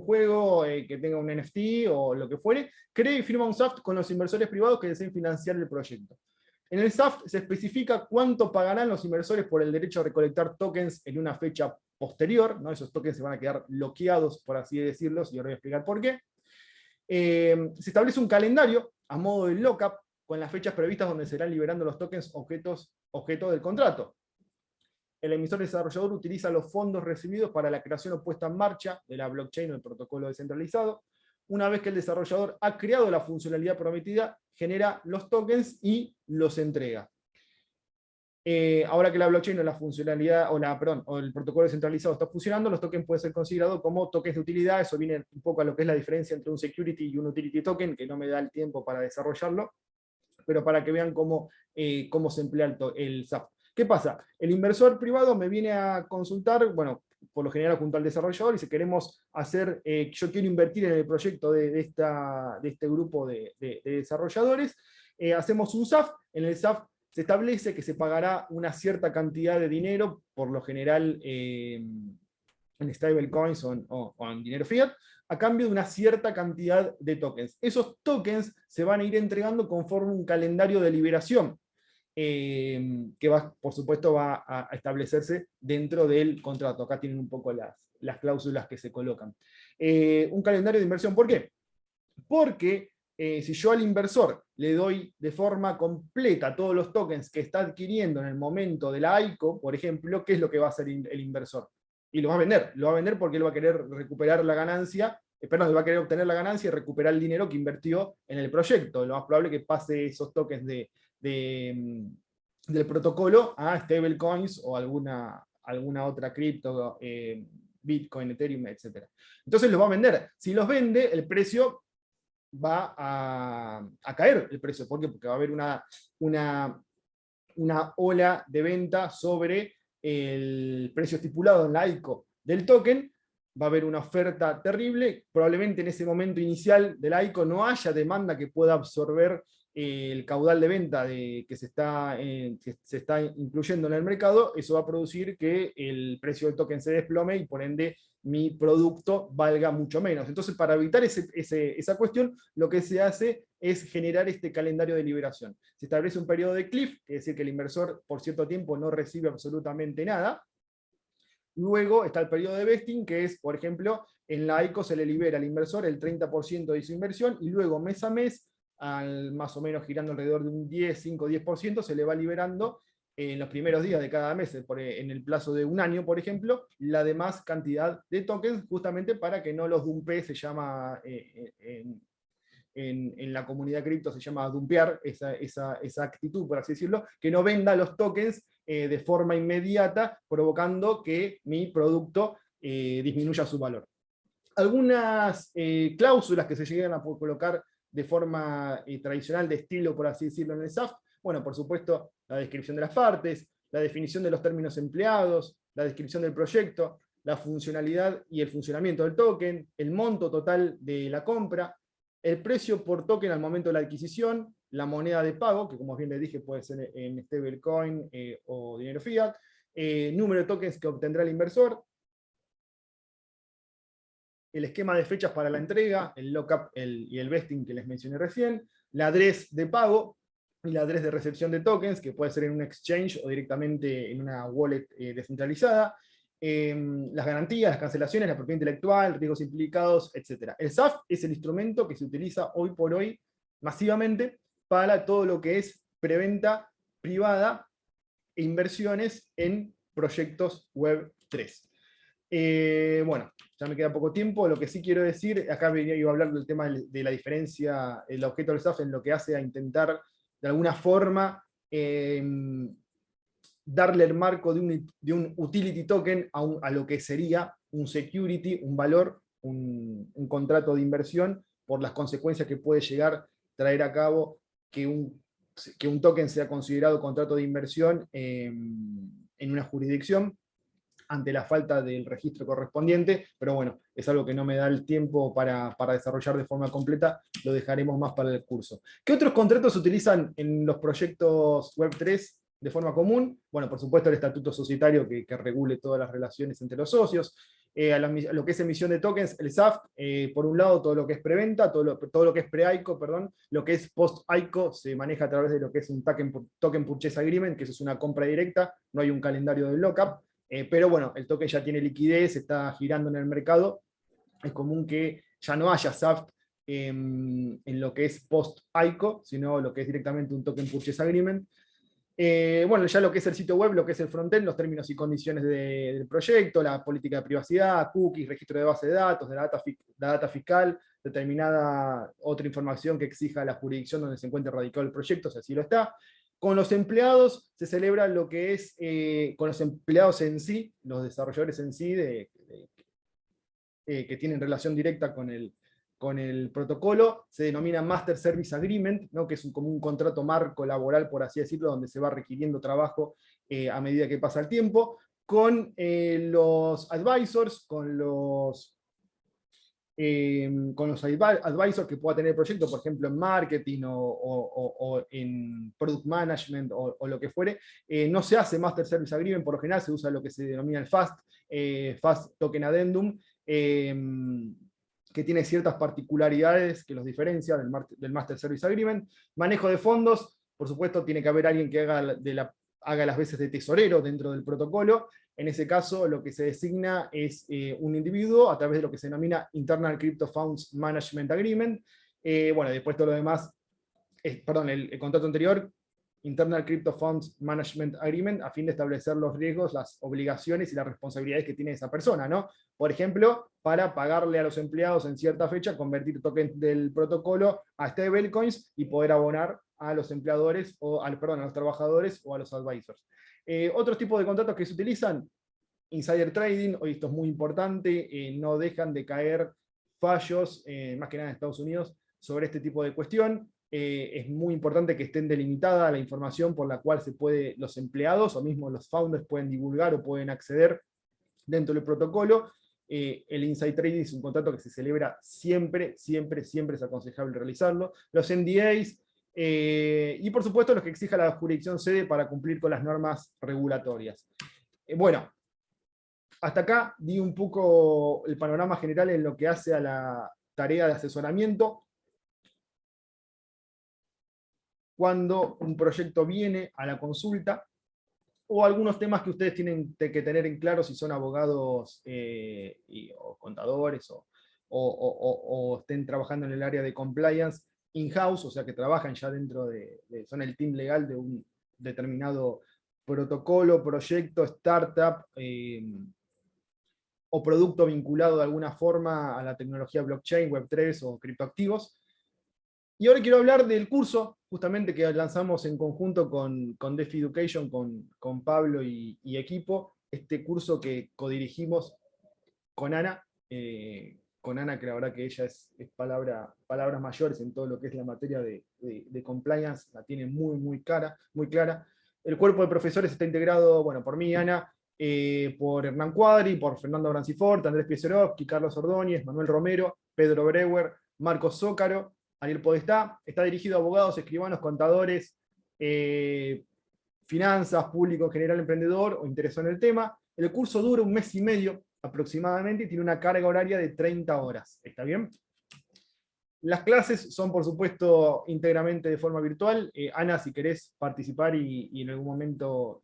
juego que tenga un NFT o lo que fuere, crea y firma un SAFT con los inversores privados que deseen financiar el proyecto. En el SAFT se especifica cuánto pagarán los inversores por el derecho a recolectar tokens en una fecha posterior, ¿no? Esos tokens se van a quedar bloqueados, por así decirlo, y ahora voy a explicar por qué. Se establece un calendario a modo de lockup con las fechas previstas donde serán liberando los tokens objeto del contrato. El emisor desarrollador utiliza los fondos recibidos para la creación o puesta en marcha de la blockchain o el protocolo descentralizado. Una vez que el desarrollador ha creado la funcionalidad prometida, genera los tokens y los entrega. Ahora que la blockchain o la funcionalidad, o el protocolo descentralizado está funcionando, los tokens pueden ser considerados como tokens de utilidad. Eso viene un poco a lo que es la diferencia entre un security y un utility token, que no me da el tiempo para desarrollarlo, pero para que vean cómo se emplea el SAFT. ¿Qué pasa? El inversor privado me viene a consultar, bueno, por lo general junto al desarrollador, y si queremos hacer, yo quiero invertir en el proyecto de este grupo de desarrolladores, hacemos un SAFT. En el SAFT se establece que se pagará una cierta cantidad de dinero, por lo general en stablecoins o en dinero fiat, a cambio de una cierta cantidad de tokens. Esos tokens se van a ir entregando conforme un calendario de liberación, que por supuesto va a establecerse dentro del contrato. Acá tienen un poco las cláusulas que se colocan. Un calendario de inversión, ¿por qué? Porque si yo al inversor le doy de forma completa todos los tokens que está adquiriendo en el momento de la ICO, por ejemplo, ¿qué es lo que va a hacer el inversor? Y lo va a vender porque él va a querer recuperar la ganancia, él va a querer obtener la ganancia y recuperar el dinero que invirtió en el proyecto. Lo más probable es que pase esos tokens del protocolo a stablecoins o alguna otra cripto, Bitcoin, Ethereum, etc. Entonces los va a vender. Si los vende, el precio va a caer el precio. ¿Por qué? Porque va a haber una ola de venta sobre el precio estipulado en la ICO del token. Va a haber una oferta terrible. Probablemente en ese momento inicial del ICO no haya demanda que pueda absorber el caudal de venta que se está incluyendo en el mercado. Eso va a producir que el precio del token se desplome y por ende mi producto valga mucho menos. Entonces, para evitar esa cuestión, lo que se hace es generar este calendario de liberación. Se establece un periodo de cliff, es decir, que el inversor por cierto tiempo no recibe absolutamente nada. Luego está el periodo de vesting, que es, por ejemplo, en la ICO se le libera al inversor el 30% de su inversión, y luego mes a mes, más o menos girando alrededor de un 5-10%, se le va liberando en los primeros días de cada mes, en el plazo de un año, por ejemplo, la demás cantidad de tokens, justamente para que no los dumpee. Se llama, en la comunidad cripto se llama dumpear, esa actitud, por así decirlo, que no venda los tokens de forma inmediata, provocando que mi producto disminuya su valor. Algunas cláusulas que se llegan a colocar de forma tradicional, de estilo, por así decirlo, en el SAFT. Bueno, por supuesto, la descripción de las partes, la definición de los términos empleados, la descripción del proyecto, la funcionalidad y el funcionamiento del token, el monto total de la compra, el precio por token al momento de la adquisición, la moneda de pago, que como bien les dije puede ser en stablecoin o dinero fiat, número de tokens que obtendrá el inversor, el esquema de fechas para la entrega, el lockup y el vesting que les mencioné recién, la address de pago y la address de recepción de tokens, que puede ser en un exchange o directamente en una wallet descentralizada, las garantías, las cancelaciones, la propiedad intelectual, riesgos implicados, etc. El SAFT es el instrumento que se utiliza hoy por hoy masivamente para todo lo que es preventa privada e inversiones en proyectos Web 3. Bueno, ya me queda poco tiempo. Lo que sí quiero decir, acá iba a hablar del tema de la diferencia, el objeto del SAFT en lo que hace a intentar de alguna forma darle el marco de un utility token a lo que sería un security, un valor, un contrato de inversión, por las consecuencias que puede llegar a traer a cabo que un token sea considerado contrato de inversión en una jurisdicción. ante la falta del registro correspondiente, pero bueno, es algo que no me da el tiempo para desarrollar de forma completa, lo dejaremos más para el curso. ¿Qué otros contratos se utilizan en los proyectos Web3 de forma común? Bueno, por supuesto el estatuto societario que regule todas las relaciones entre los socios, a lo que es emisión de tokens, el SAFT, por un lado todo lo que es preventa, todo lo que es pre-ICO, perdón, lo que es post-ICO se maneja a través de lo que es un token Purchase Agreement, que eso es una compra directa, no hay un calendario de lockup, pero bueno, el token ya tiene liquidez, está girando en el mercado, es común que ya no haya SAFT en lo que es post-ICO, sino lo que es directamente un token Purchase Agreement. Bueno, ya lo que es el sitio web, lo que es el frontend, los términos y condiciones del proyecto, la política de privacidad, cookies, registro de base de datos, la data fiscal, determinada otra información que exija la jurisdicción donde se encuentre radicado el proyecto, si así lo está. Con los empleados se celebra lo que es, con los empleados en sí, los desarrolladores en sí, que tienen relación directa con el protocolo, se denomina Master Service Agreement, ¿no? Que es como un contrato marco laboral, por así decirlo, donde se va requiriendo trabajo a medida que pasa el tiempo, con los advisors, con los advisors que pueda tener el proyecto, por ejemplo en marketing o en product management o lo que fuere, no se hace Master Service Agreement, por lo general se usa lo que se denomina el Fast Token Addendum, que tiene ciertas particularidades que los diferencia del Master Service Agreement. Manejo de fondos, por supuesto tiene que haber alguien que haga las veces de tesorero dentro del protocolo. En ese caso lo que se designa es un individuo a través de lo que se denomina Internal Crypto Funds Management Agreement. Bueno, después todo lo demás, perdón, el contrato anterior, Internal Crypto Funds Management Agreement, a fin de establecer los riesgos, las obligaciones y las responsabilidades que tiene esa persona, ¿no? Por ejemplo, para pagarle a los empleados en cierta fecha, convertir tokens del protocolo a stablecoins y poder abonar a los empleadores, a los trabajadores o a los advisors. Otros tipos de contratos que se utilizan, insider trading, hoy esto es muy importante, no dejan de caer fallos, más que nada en Estados Unidos, sobre este tipo de cuestión. Es muy importante que estén delimitada la información por la cual los empleados o mismo los founders pueden divulgar o pueden acceder dentro del protocolo. El inside trading es un contrato que se celebra siempre, siempre, siempre es aconsejable realizarlo. Los NDAs, y por supuesto los que exija la jurisdicción sede para cumplir con las normas regulatorias. Bueno, hasta acá di un poco el panorama general en lo que hace a la tarea de asesoramiento. Cuando un proyecto viene a la consulta, o algunos temas que ustedes tienen que tener en claro si son abogados o contadores o estén trabajando en el área de compliance in-house, o sea que trabajan ya dentro son el team legal de un determinado protocolo, proyecto, startup o producto vinculado de alguna forma a la tecnología blockchain, Web3 o criptoactivos. Y ahora quiero hablar del curso, justamente que lanzamos en conjunto con DeFi Education, con Pablo y equipo, este curso que codirigimos con Ana, que la verdad que ella es palabras mayores en todo lo que es la materia de compliance, la tiene muy clara. El cuerpo de profesores está integrado, bueno, por mí, Ana, por Hernán Cuadri, por Fernando Branciforte, Andrés Pieserovsky, Carlos Ordóñez, Manuel Romero, Pedro Breuer, Marcos Zócaro, Ariel Podestá. Está dirigido a abogados, escribanos, contadores, finanzas, público en general, emprendedor o interesado en el tema. El curso dura 1 mes y medio aproximadamente y tiene una carga horaria de 30 horas. ¿Está bien? Las clases son, por supuesto, íntegramente de forma virtual. Ana, si querés participar y en algún momento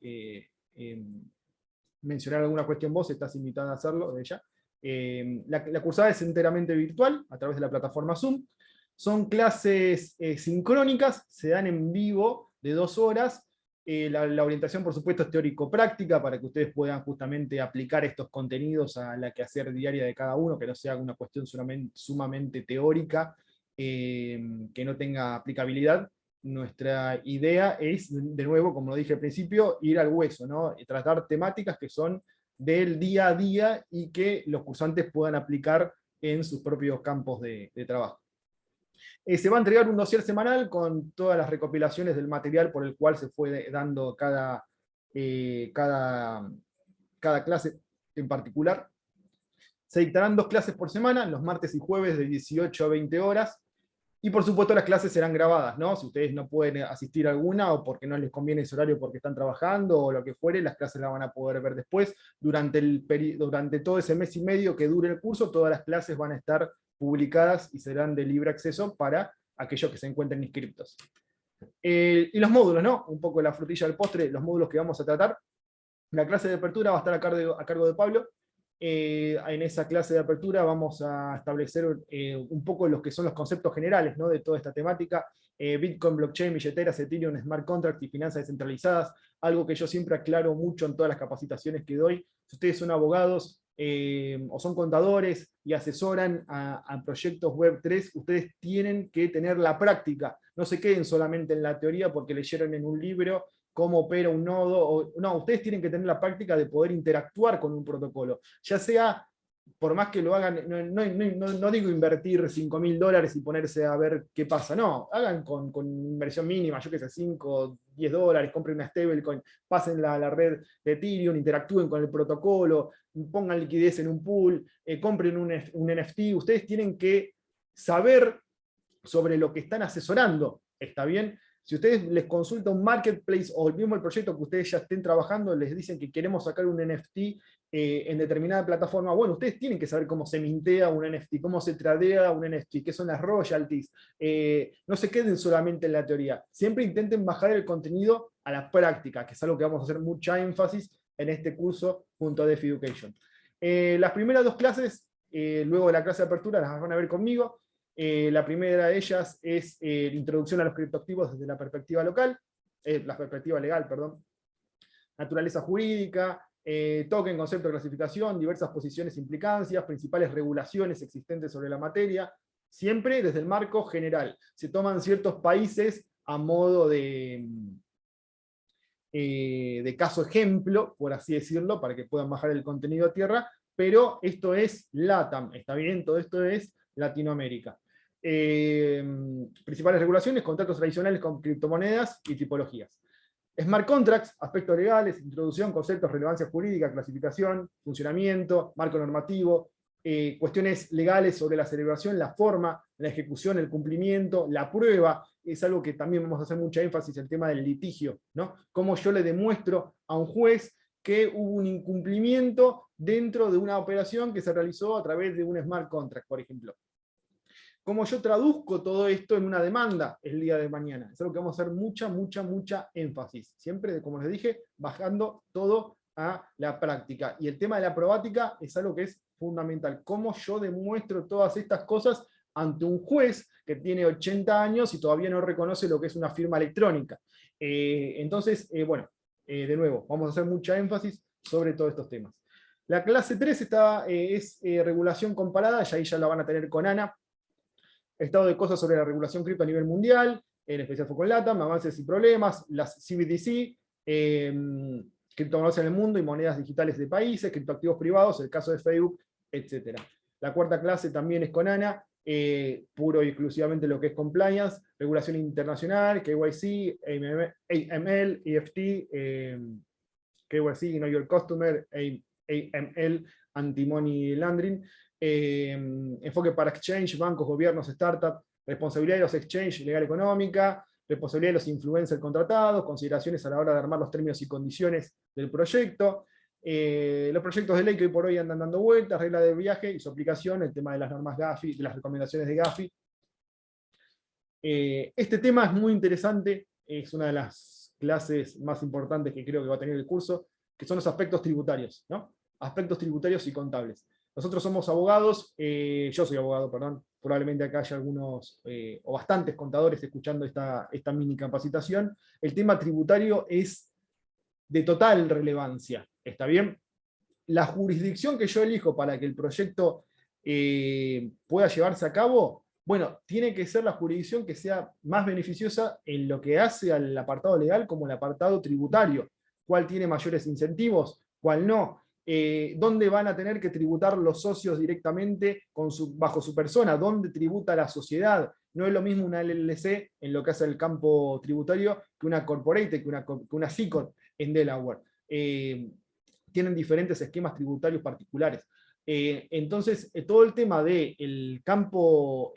mencionar alguna cuestión vos, estás invitada a hacerlo de ella. La cursada es enteramente virtual, a través de la plataforma Zoom. Son clases sincrónicas, se dan en vivo de 2 horas. La orientación, por supuesto, es teórico-práctica, para que ustedes puedan justamente aplicar estos contenidos a la quehacer diaria de cada uno, que no sea una cuestión sumamente teórica, que no tenga aplicabilidad. Nuestra idea es, de nuevo, como lo dije al principio, ir al hueso, ¿no? Y tratar temáticas que son del día a día y que los cursantes puedan aplicar en sus propios campos de trabajo. Se va a entregar un dossier semanal con todas las recopilaciones del material por el cual se fue dando cada clase en particular. Se dictarán 2 clases por semana, los martes y jueves de 18 a 20 horas. Y por supuesto las clases serán grabadas, ¿no? Si ustedes no pueden asistir a alguna o porque no les conviene ese horario porque están trabajando o lo que fuere, las clases las van a poder ver después. Durante todo ese mes y medio que dure el curso, todas las clases van a estar publicadas y serán de libre acceso para aquellos que se encuentren inscriptos. Y los módulos, ¿no? Un poco la frutilla del postre, los módulos que vamos a tratar. La clase de apertura va a estar a cargo de Pablo. En esa clase de apertura vamos a establecer un poco los que son los conceptos generales, ¿no? De toda esta temática, Bitcoin, blockchain, billeteras, Ethereum, smart contract y finanzas descentralizadas, algo que yo siempre aclaro mucho en todas las capacitaciones que doy. Si ustedes son abogados o son contadores y asesoran a proyectos Web3, ustedes tienen que tener la práctica, no se queden solamente en la teoría porque leyeron en un libro cómo opera un nodo. No, ustedes tienen que tener la práctica de poder interactuar con un protocolo, ya sea, por más que lo hagan, no digo invertir $5.000 y ponerse a ver qué pasa, no, hagan con inversión mínima, yo qué sé, 5, $10, compren una stablecoin, pasen la red de Ethereum, interactúen con el protocolo, pongan liquidez en un pool, compren un NFT, ustedes tienen que saber sobre lo que están asesorando, ¿está bien? Si ustedes les consulta un marketplace o el proyecto que ustedes ya estén trabajando, les dicen que queremos sacar un NFT en determinada plataforma, bueno, ustedes tienen que saber cómo se mintea un NFT, cómo se tradea un NFT, qué son las royalties. No se queden solamente en la teoría, siempre intenten bajar el contenido a la práctica, que es algo que vamos a hacer mucha énfasis en este curso junto a DeFi Education. Las primeras 2 clases, luego de la clase de apertura, las van a ver conmigo. La primera de ellas es la introducción a los criptoactivos desde la perspectiva legal, perdón. Naturaleza jurídica, token, concepto de clasificación, diversas posiciones e implicancias, principales regulaciones existentes sobre la materia, siempre desde el marco general. Se toman ciertos países a modo de caso ejemplo, por así decirlo, para que puedan bajar el contenido a tierra, pero esto es LATAM, ¿está bien? Todo esto es Latinoamérica. Principales regulaciones, contratos tradicionales con criptomonedas y tipologías. Smart contracts, aspectos legales, introducción, conceptos, relevancia jurídica, clasificación, funcionamiento, marco normativo, cuestiones legales sobre la celebración, la forma, la ejecución, el cumplimiento, la prueba, es algo que también vamos a hacer mucha énfasis, el tema del litigio, ¿no? Cómo yo le demuestro a un juez que hubo un incumplimiento dentro de una operación que se realizó a través de un smart contract, por ejemplo. Cómo yo traduzco todo esto en una demanda el día de mañana. Es algo que vamos a hacer mucha énfasis. Siempre, como les dije, bajando todo a la práctica. Y el tema de la probática es algo que es fundamental. Cómo yo demuestro todas estas cosas ante un juez que tiene 80 años y todavía no reconoce lo que es una firma electrónica. Entonces, de nuevo, vamos a hacer mucha énfasis sobre todos estos temas. La clase 3 es regulación comparada, y ahí ya la van a tener con Ana. Estado de cosas sobre la regulación cripto a nivel mundial, en especial foco en LATAM, avances y problemas, las CBDC, criptomonedas en el mundo y monedas digitales de países, criptoactivos privados, el caso de Facebook, etc. La cuarta clase también es con Ana, puro y exclusivamente lo que es compliance, regulación internacional, KYC, AML, EFT, KYC, Know Your Customer, AML, Anti-Money Laundering, enfoque para exchange, bancos, gobiernos, startups, responsabilidad de los exchange legal económica, responsabilidad de los influencers contratados, consideraciones a la hora de armar los términos y condiciones del proyecto, los proyectos de ley que hoy por hoy andan dando vueltas, regla de viaje y su aplicación, el tema de las normas Gafi, de las recomendaciones de Gafi. Este tema es muy interesante, es una de las clases más importantes que creo que va a tener el curso, que son los aspectos tributarios, ¿no? Aspectos tributarios y contables. Nosotros somos abogados, yo soy abogado, perdón, probablemente acá haya algunos o bastantes contadores escuchando esta mini capacitación. El tema tributario es de total relevancia, ¿está bien? La jurisdicción que yo elijo para que el proyecto pueda llevarse a cabo, bueno, tiene que ser la jurisdicción que sea más beneficiosa en lo que hace al apartado legal como el apartado tributario. ¿Cuál tiene mayores incentivos? ¿Cuál no? ¿Dónde van a tener que tributar los socios directamente bajo su persona? ¿Dónde tributa la sociedad? No es lo mismo una LLC en lo que hace el campo tributario que una corporate, que una C Corp en Delaware. tienen diferentes esquemas tributarios particulares. Entonces, todo el tema del campo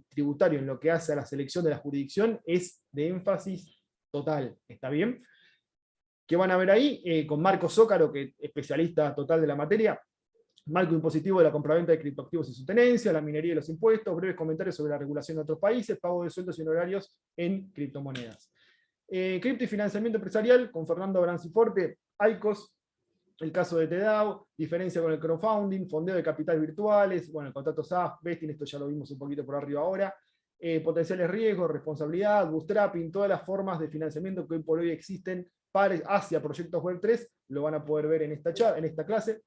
tributario en lo que hace a la selección de la jurisdicción es de énfasis total, ¿está bien? ¿Qué van a ver ahí? Con Marco Zócaro, que es especialista total de la materia, marco impositivo de la compraventa de criptoactivos y su tenencia, la minería y los impuestos, breves comentarios sobre la regulación de otros países, pago de sueldos y honorarios en criptomonedas. Cripto y financiamiento empresarial, con Fernando Branciforte, ICOS, el caso de TDAO, diferencia con el crowdfunding, fondeo de capitales virtuales, bueno, el contrato SAF, vesting, esto ya lo vimos un poquito por arriba ahora, potenciales riesgos, responsabilidad, bootstrapping, todas las formas de financiamiento que hoy por hoy existen hacia proyectos Web3, lo van a poder ver en esta clase.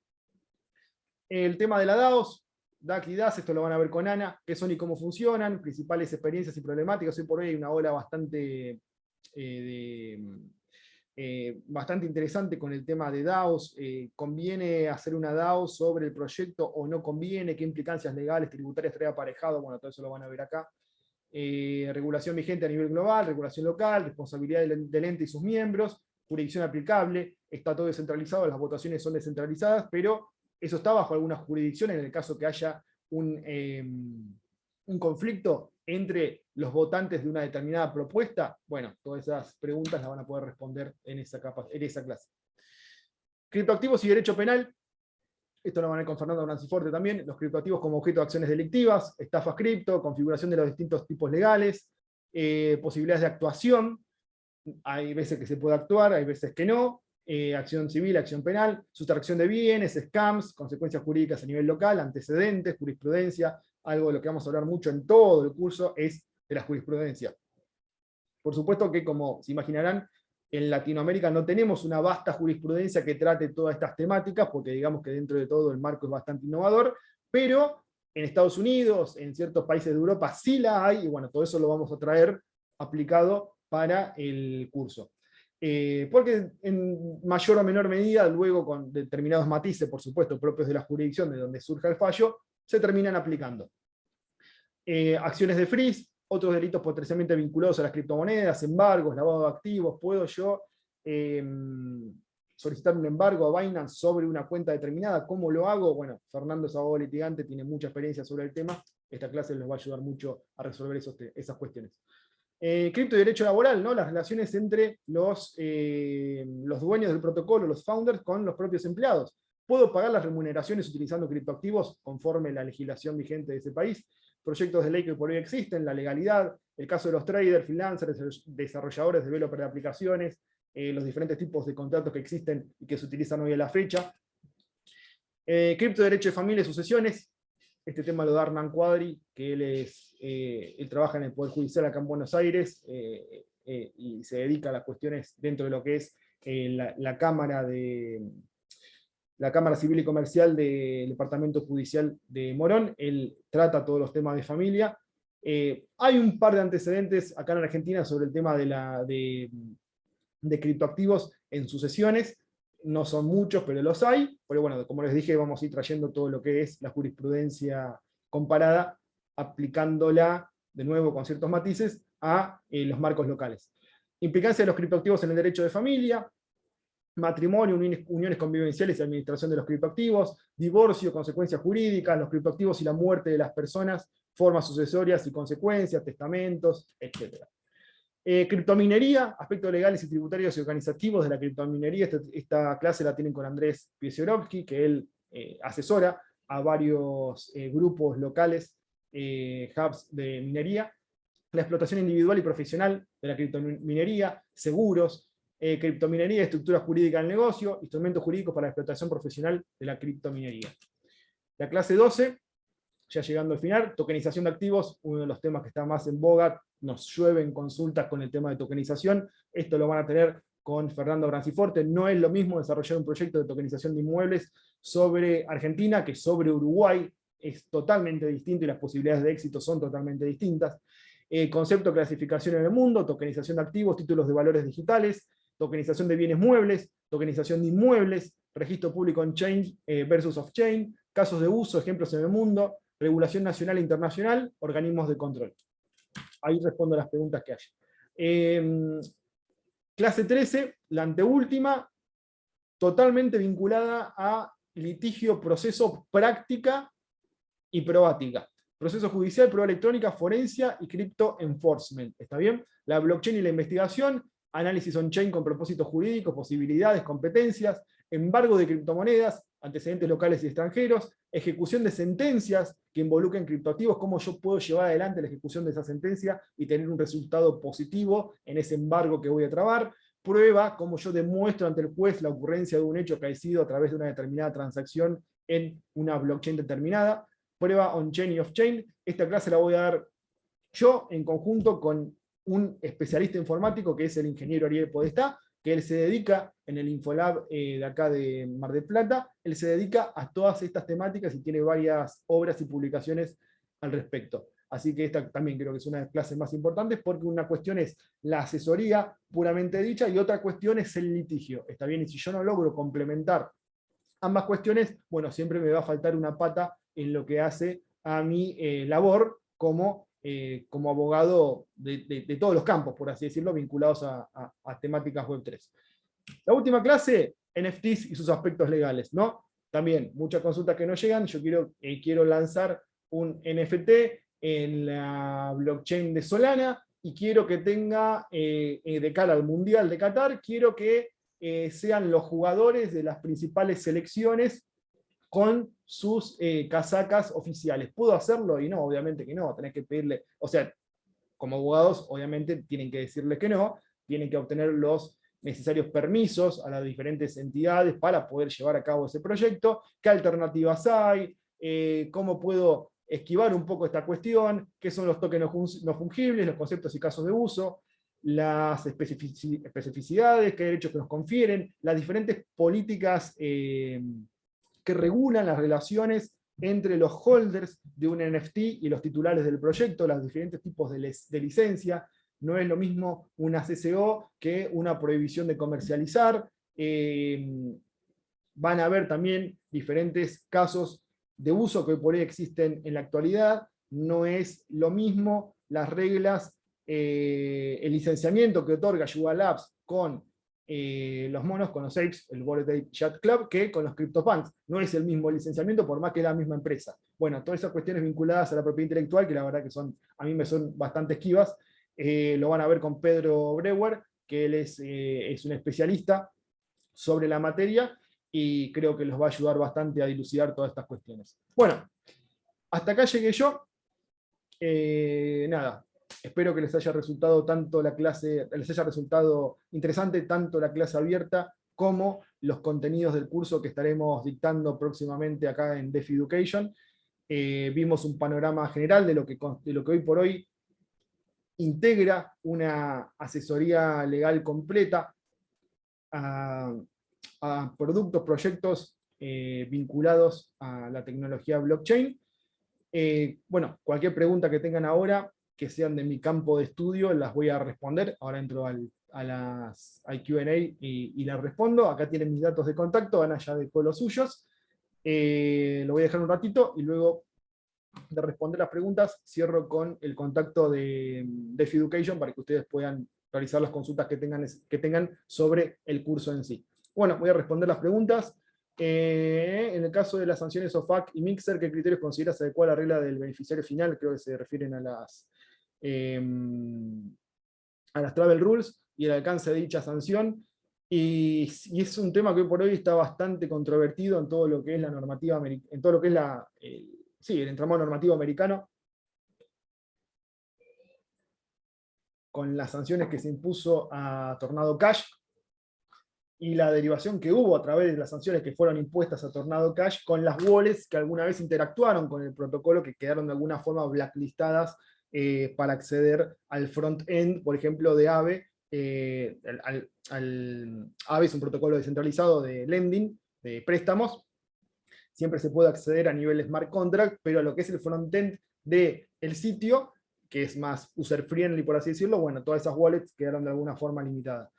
El tema de la DAOs, DAC y DAS, esto lo van a ver con Ana, qué son y cómo funcionan, principales experiencias y problemáticas. Hoy por hoy hay una ola bastante interesante con el tema de DAOs. ¿Conviene hacer una DAO sobre el proyecto o no conviene? ¿Qué implicancias legales, tributarias trae aparejado? Bueno, todo eso lo van a ver acá. Regulación vigente a nivel global, regulación local, responsabilidad del ente y sus miembros, jurisdicción aplicable, está todo descentralizado, las votaciones son descentralizadas, pero eso está bajo alguna jurisdicción en el caso que haya un conflicto entre los votantes de una determinada propuesta. Bueno, todas esas preguntas las van a poder responder en esa clase. Criptoactivos y derecho penal. Esto lo van a ver con Fernando Branciforte también. Los criptoactivos como objeto de acciones delictivas, estafas cripto, configuración de los distintos tipos legales, posibilidades de actuación. Hay veces que se puede actuar, hay veces que no. Acción civil, acción penal, sustracción de bienes, scams, consecuencias jurídicas a nivel local, antecedentes, jurisprudencia. Algo de lo que vamos a hablar mucho en todo el curso es de la jurisprudencia. Por supuesto que, como se imaginarán, en Latinoamérica no tenemos una vasta jurisprudencia que trate todas estas temáticas, porque digamos que dentro de todo el marco es bastante innovador, pero en Estados Unidos, en ciertos países de Europa sí la hay, y bueno, todo eso lo vamos a traer aplicado para el curso. Porque en mayor o menor medida, luego con determinados matices, por supuesto, propios de la jurisdicción de donde surja el fallo, se terminan aplicando. Acciones de freeze, otros delitos potencialmente vinculados a las criptomonedas, embargos, lavado de activos. ¿Puedo yo solicitar un embargo a Binance sobre una cuenta determinada? ¿Cómo lo hago? Bueno, Fernando es abogado litigante, tiene mucha experiencia sobre el tema. Esta clase les va a ayudar mucho a resolver esas cuestiones. Cripto y derecho laboral, ¿no? Las relaciones entre los dueños del protocolo, los founders, con los propios empleados. ¿Puedo pagar las remuneraciones utilizando criptoactivos conforme la legislación vigente de ese país? Proyectos de ley que por hoy existen, la legalidad, el caso de los traders, freelancers, desarrolladores, developers de aplicaciones, los diferentes tipos de contratos que existen y que se utilizan hoy a la fecha. Cripto, derecho de familia y sucesiones. Este tema lo da Hernán Cuadri, que él trabaja en el Poder Judicial acá en Buenos Aires y se dedica a las cuestiones dentro de lo que es la Cámara Civil y Comercial del Departamento Judicial de Morón. Él trata todos los temas de familia. Hay un par de antecedentes acá en Argentina sobre el tema de criptoactivos en sucesiones. No son muchos, pero los hay. Pero bueno, como les dije, vamos a ir trayendo todo lo que es la jurisprudencia comparada, aplicándola de nuevo con ciertos matices a los marcos locales. Implicancia de los criptoactivos en el derecho de familia, matrimonio, uniones convivenciales y administración de los criptoactivos, divorcio, consecuencias jurídicas, los criptoactivos y la muerte de las personas, formas sucesorias y consecuencias, testamentos, etc. Criptominería, aspectos legales y tributarios y organizativos de la criptominería. Esta clase la tienen con Andrés Piesiorowski, que él asesora a varios grupos locales, hubs de minería. La explotación individual y profesional de la criptominería, seguros, criptominería, estructura jurídica del negocio, instrumentos jurídicos para la explotación profesional de la criptominería. La clase 12, ya llegando al final, tokenización de activos, uno de los temas que está más en boga, nos llueven consultas con el tema de tokenización. Esto lo van a tener con Fernando Branciforte. No es lo mismo desarrollar un proyecto de tokenización de inmuebles sobre Argentina que sobre Uruguay. Es totalmente distinto y las posibilidades de éxito son totalmente distintas. Concepto de clasificación en el mundo, tokenización de activos, títulos de valores digitales, tokenización de bienes muebles, tokenización de inmuebles, registro público on-chain versus off-chain, casos de uso, ejemplos en el mundo, regulación nacional e internacional, organismos de control. Ahí respondo a las preguntas que haya. Clase 13, la anteúltima, totalmente vinculada a litigio, proceso, práctica y probática. Proceso judicial, prueba electrónica, forencia y cripto enforcement. ¿Está bien? La blockchain y la investigación, análisis on-chain con propósitos jurídicos, posibilidades, competencias, embargo de criptomonedas, antecedentes locales y extranjeros, ejecución de sentencias que involucren criptoactivos, cómo yo puedo llevar adelante la ejecución de esa sentencia y tener un resultado positivo en ese embargo que voy a trabar, prueba, cómo yo demuestro ante el juez la ocurrencia de un hecho acaecido a través de una determinada transacción en una blockchain determinada, prueba on-chain y off-chain. Esta clase la voy a dar yo en conjunto con un especialista informático que es el ingeniero Ariel Podestá, que él se dedica en el Infolab de acá de Mar del Plata, él se dedica a todas estas temáticas y tiene varias obras y publicaciones al respecto. Así que esta también creo que es una de las clases más importantes, porque una cuestión es la asesoría puramente dicha y otra cuestión es el litigio. ¿Está bien? Y si yo no logro complementar ambas cuestiones, bueno, siempre me va a faltar una pata en lo que hace a mi labor como abogado de todos los campos, por así decirlo, vinculados a temáticas Web3. La última clase, NFTs y sus aspectos legales, ¿no? También, muchas consultas que no llegan, yo quiero lanzar un NFT en la blockchain de Solana, y quiero que tenga, de cara al Mundial de Qatar, quiero que sean los jugadores de las principales selecciones con sus casacas oficiales. ¿Puedo hacerlo? Y no, obviamente que no, tenés que pedirle, o sea, como abogados, obviamente tienen que decirle que no, tienen que obtener los necesarios permisos a las diferentes entidades para poder llevar a cabo ese proyecto, qué alternativas hay, cómo puedo esquivar un poco esta cuestión, qué son los tokens no fungibles, los conceptos y casos de uso, las especificidades, qué derechos que nos confieren, las diferentes políticas que regulan las relaciones entre los holders de un NFT y los titulares del proyecto, los diferentes tipos de licencia. No es lo mismo una CCO que una prohibición de comercializar. Van a haber también diferentes casos de uso que hoy por hoy existen en la actualidad. No es lo mismo las reglas, el licenciamiento que otorga Yuga Labs con los monos, con los apes, el Bored Ape Yacht Club, que con los CryptoPunks. No es el mismo licenciamiento, por más que es la misma empresa. Bueno, todas esas cuestiones vinculadas a la propiedad intelectual, que la verdad que a mí me son bastante esquivas, lo van a ver con Pedro Breuer, que él es un especialista sobre la materia, y creo que los va a ayudar bastante a dilucidar todas estas cuestiones. Bueno, hasta acá llegué yo. Nada. Espero que les haya resultado interesante tanto la clase abierta como los contenidos del curso que estaremos dictando próximamente acá en DeFi Education. Vimos un panorama general de lo que hoy por hoy integra una asesoría legal completa a productos, proyectos vinculados a la tecnología blockchain. Bueno, cualquier pregunta que tengan ahora, que sean de mi campo de estudio, las voy a responder. Ahora entro al Q&A y las respondo. Acá tienen mis datos de contacto, Ana ya dejó los suyos. Lo voy a dejar un ratito y luego de responder las preguntas cierro con el contacto de DeFi Education para que ustedes puedan realizar las consultas que tengan sobre el curso en sí. Bueno, voy a responder las preguntas. En el caso de las sanciones OFAC y Mixer, ¿qué criterios consideras adecuada la regla del beneficiario final? Creo que se refieren a las travel rules y el alcance de dicha sanción. Y es un tema que hoy por hoy está bastante controvertido en todo lo que es la normativa, en todo lo que es el entramado normativo americano, con las sanciones que se impuso a Tornado Cash, y la derivación que hubo a través de las sanciones que fueron impuestas a Tornado Cash con las wallets que alguna vez interactuaron con el protocolo, que quedaron de alguna forma blacklistadas para acceder al front-end, por ejemplo, de Aave. Aave es un protocolo descentralizado de lending, de préstamos. Siempre se puede acceder a nivel smart contract, pero a lo que es el front-end del sitio, que es más user-friendly, por así decirlo, bueno, todas esas wallets quedaron de alguna forma limitadas.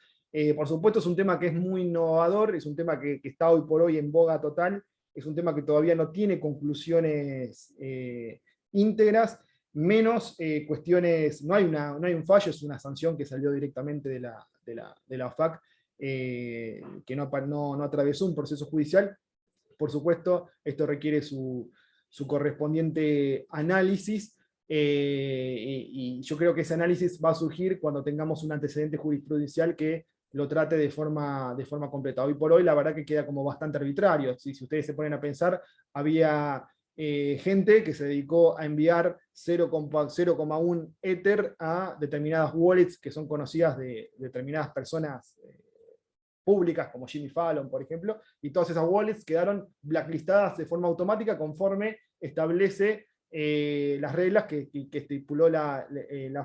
Por supuesto es un tema que es muy innovador, es un tema que está hoy por hoy en boga total, es un tema que todavía no tiene conclusiones íntegras, menos cuestiones, no hay un fallo, es una sanción que salió directamente de la OFAC que no atravesó un proceso judicial. Por supuesto, esto requiere su correspondiente análisis, y yo creo que ese análisis va a surgir cuando tengamos un antecedente jurisprudencial que lo trate de forma completa. Hoy por hoy la verdad que queda como bastante arbitrario. Si ustedes se ponen a pensar, había gente que se dedicó a enviar 0,1 Ether a determinadas wallets que son conocidas de determinadas personas públicas, como Jimmy Fallon, por ejemplo, y todas esas wallets quedaron blacklistadas de forma automática conforme establece las reglas que estipuló la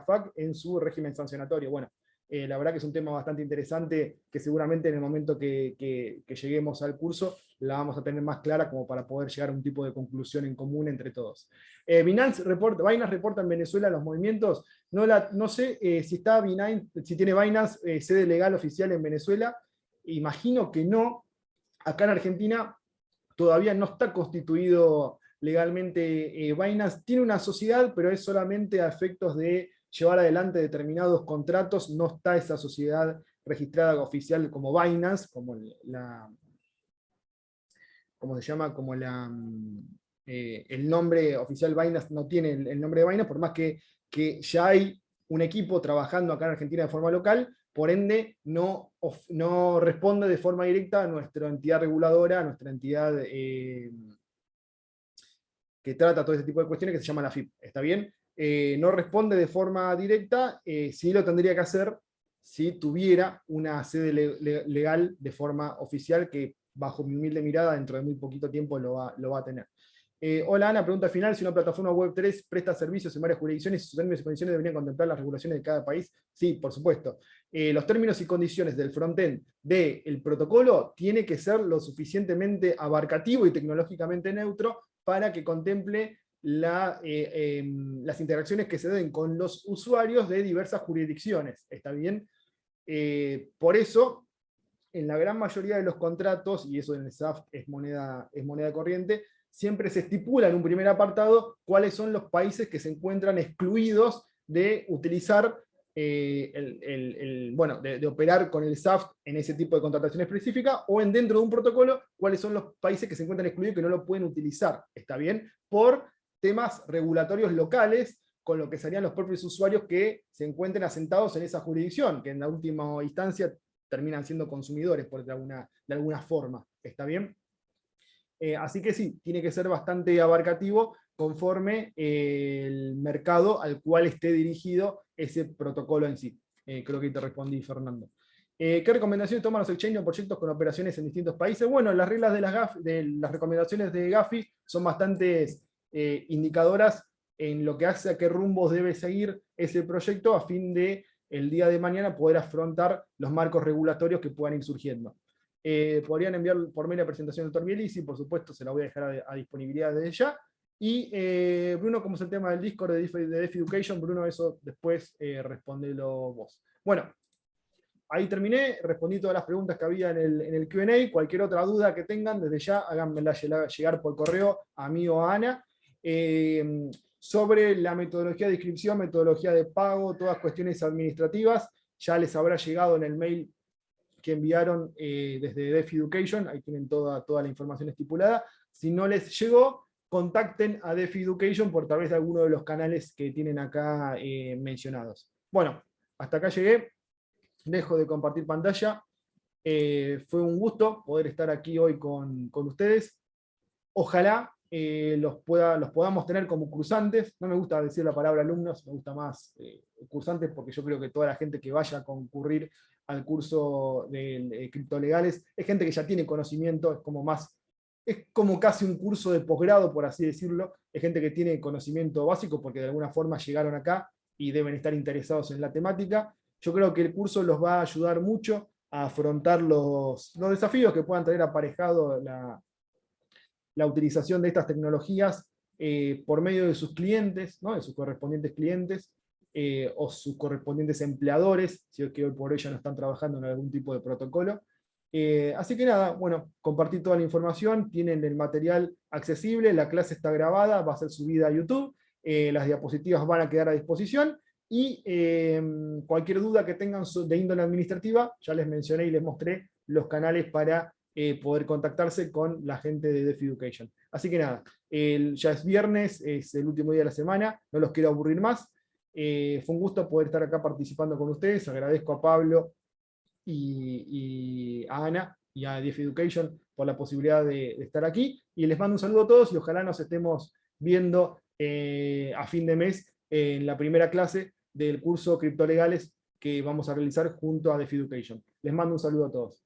FAC en su régimen sancionatorio. Bueno, la verdad que es un tema bastante interesante que seguramente en el momento que lleguemos al curso la vamos a tener más clara como para poder llegar a un tipo de conclusión en común entre todos. Binance reporta en Venezuela los movimientos. No sé si tiene Binance sede legal oficial en Venezuela. Imagino que no. Acá en Argentina todavía no está constituido legalmente Binance. Tiene una sociedad, pero es solamente a efectos de llevar adelante determinados contratos. No está esa sociedad registrada oficial como Binance, como ¿cómo se llama? Como el nombre oficial Binance no tiene el nombre de Binance, por más que ya hay un equipo trabajando acá en Argentina de forma local. Por ende, no responde de forma directa a nuestra entidad reguladora, a nuestra entidad que trata todo ese tipo de cuestiones, que se llama la FIP. ¿Está bien? No responde de forma directa, sí lo tendría que hacer si tuviera una sede legal de forma oficial, que bajo mi humilde mirada dentro de muy poquito tiempo lo va a tener. Hola Ana, pregunta final: si una plataforma Web3 presta servicios en varias jurisdicciones, sus términos y condiciones deberían contemplar las regulaciones de cada país. Sí, por supuesto. Los términos y condiciones del frontend del protocolo tiene que ser lo suficientemente abarcativo y tecnológicamente neutro para que contemple las interacciones que se den con los usuarios de diversas jurisdicciones. ¿Está bien? Por eso, en la gran mayoría de los contratos, y eso en el SAFT es moneda corriente, siempre se estipula en un primer apartado cuáles son los países que se encuentran excluidos de utilizar, de operar con el SAFT en ese tipo de contratación específica, o dentro de un protocolo, cuáles son los países que se encuentran excluidos que no lo pueden utilizar. ¿Está bien? Por temas regulatorios locales, con lo que serían los propios usuarios que se encuentren asentados en esa jurisdicción, que en la última instancia terminan siendo consumidores de alguna forma. ¿Está bien? Así que sí, tiene que ser bastante abarcativo conforme el mercado al cual esté dirigido ese protocolo en sí. Creo que te respondí, Fernando. ¿Qué recomendaciones toman los exchanges o proyectos con operaciones en distintos países? Bueno, las reglas de las recomendaciones de Gafi son bastante indicadoras en lo que hace a qué rumbos debe seguir ese proyecto a fin de el día de mañana poder afrontar los marcos regulatorios que puedan ir surgiendo. Podrían enviar por mail la presentación del Dr. Bieli, sí, por supuesto, se la voy a dejar a disponibilidad desde ya. Y Bruno, como es el tema del Discord de DeFi Education, Bruno, eso después respondelo vos. Bueno, ahí terminé, respondí todas las preguntas que había en el Q&A. Cualquier otra duda que tengan, desde ya háganmela llegar por correo a mí o a Ana. Sobre la metodología de inscripción, metodología de pago, todas cuestiones administrativas, ya les habrá llegado en el mail que enviaron desde DeFi Education, ahí tienen toda la información estipulada. Si no les llegó, contacten a DeFi Education por través de alguno de los canales que tienen acá mencionados. Bueno, hasta acá llegué, dejo de compartir pantalla. Fue un gusto poder estar aquí hoy con ustedes. Ojalá los podamos tener como cursantes. No me gusta decir la palabra alumnos, me gusta más cursantes, porque yo creo que toda la gente que vaya a concurrir al curso de criptolegales es gente que ya tiene conocimiento, es como casi un curso de posgrado, por así decirlo. Es gente que tiene conocimiento básico porque de alguna forma llegaron acá y deben estar interesados en la temática. Yo creo que el curso los va a ayudar mucho a afrontar los desafíos que puedan tener aparejado la utilización de estas tecnologías por medio de sus clientes, ¿no? De sus correspondientes clientes, o sus correspondientes empleadores, si es que hoy por hoy ya no están trabajando en algún tipo de protocolo. Así que nada, bueno, compartí toda la información, tienen el material accesible, la clase está grabada, va a ser subida a YouTube, las diapositivas van a quedar a disposición, Y cualquier duda que tengan de índole administrativa, ya les mencioné y les mostré los canales para poder contactarse con la gente de DeFi Education. Así que nada, ya es viernes, es el último día de la semana, no los quiero aburrir más. Fue un gusto poder estar acá participando con ustedes. Agradezco a Pablo y a Ana y a DeFi Education por la posibilidad de estar aquí. Y les mando un saludo a todos y ojalá nos estemos viendo a fin de mes en la primera clase del curso Criptolegales que vamos a realizar junto a DeFi Education. Les mando un saludo a todos.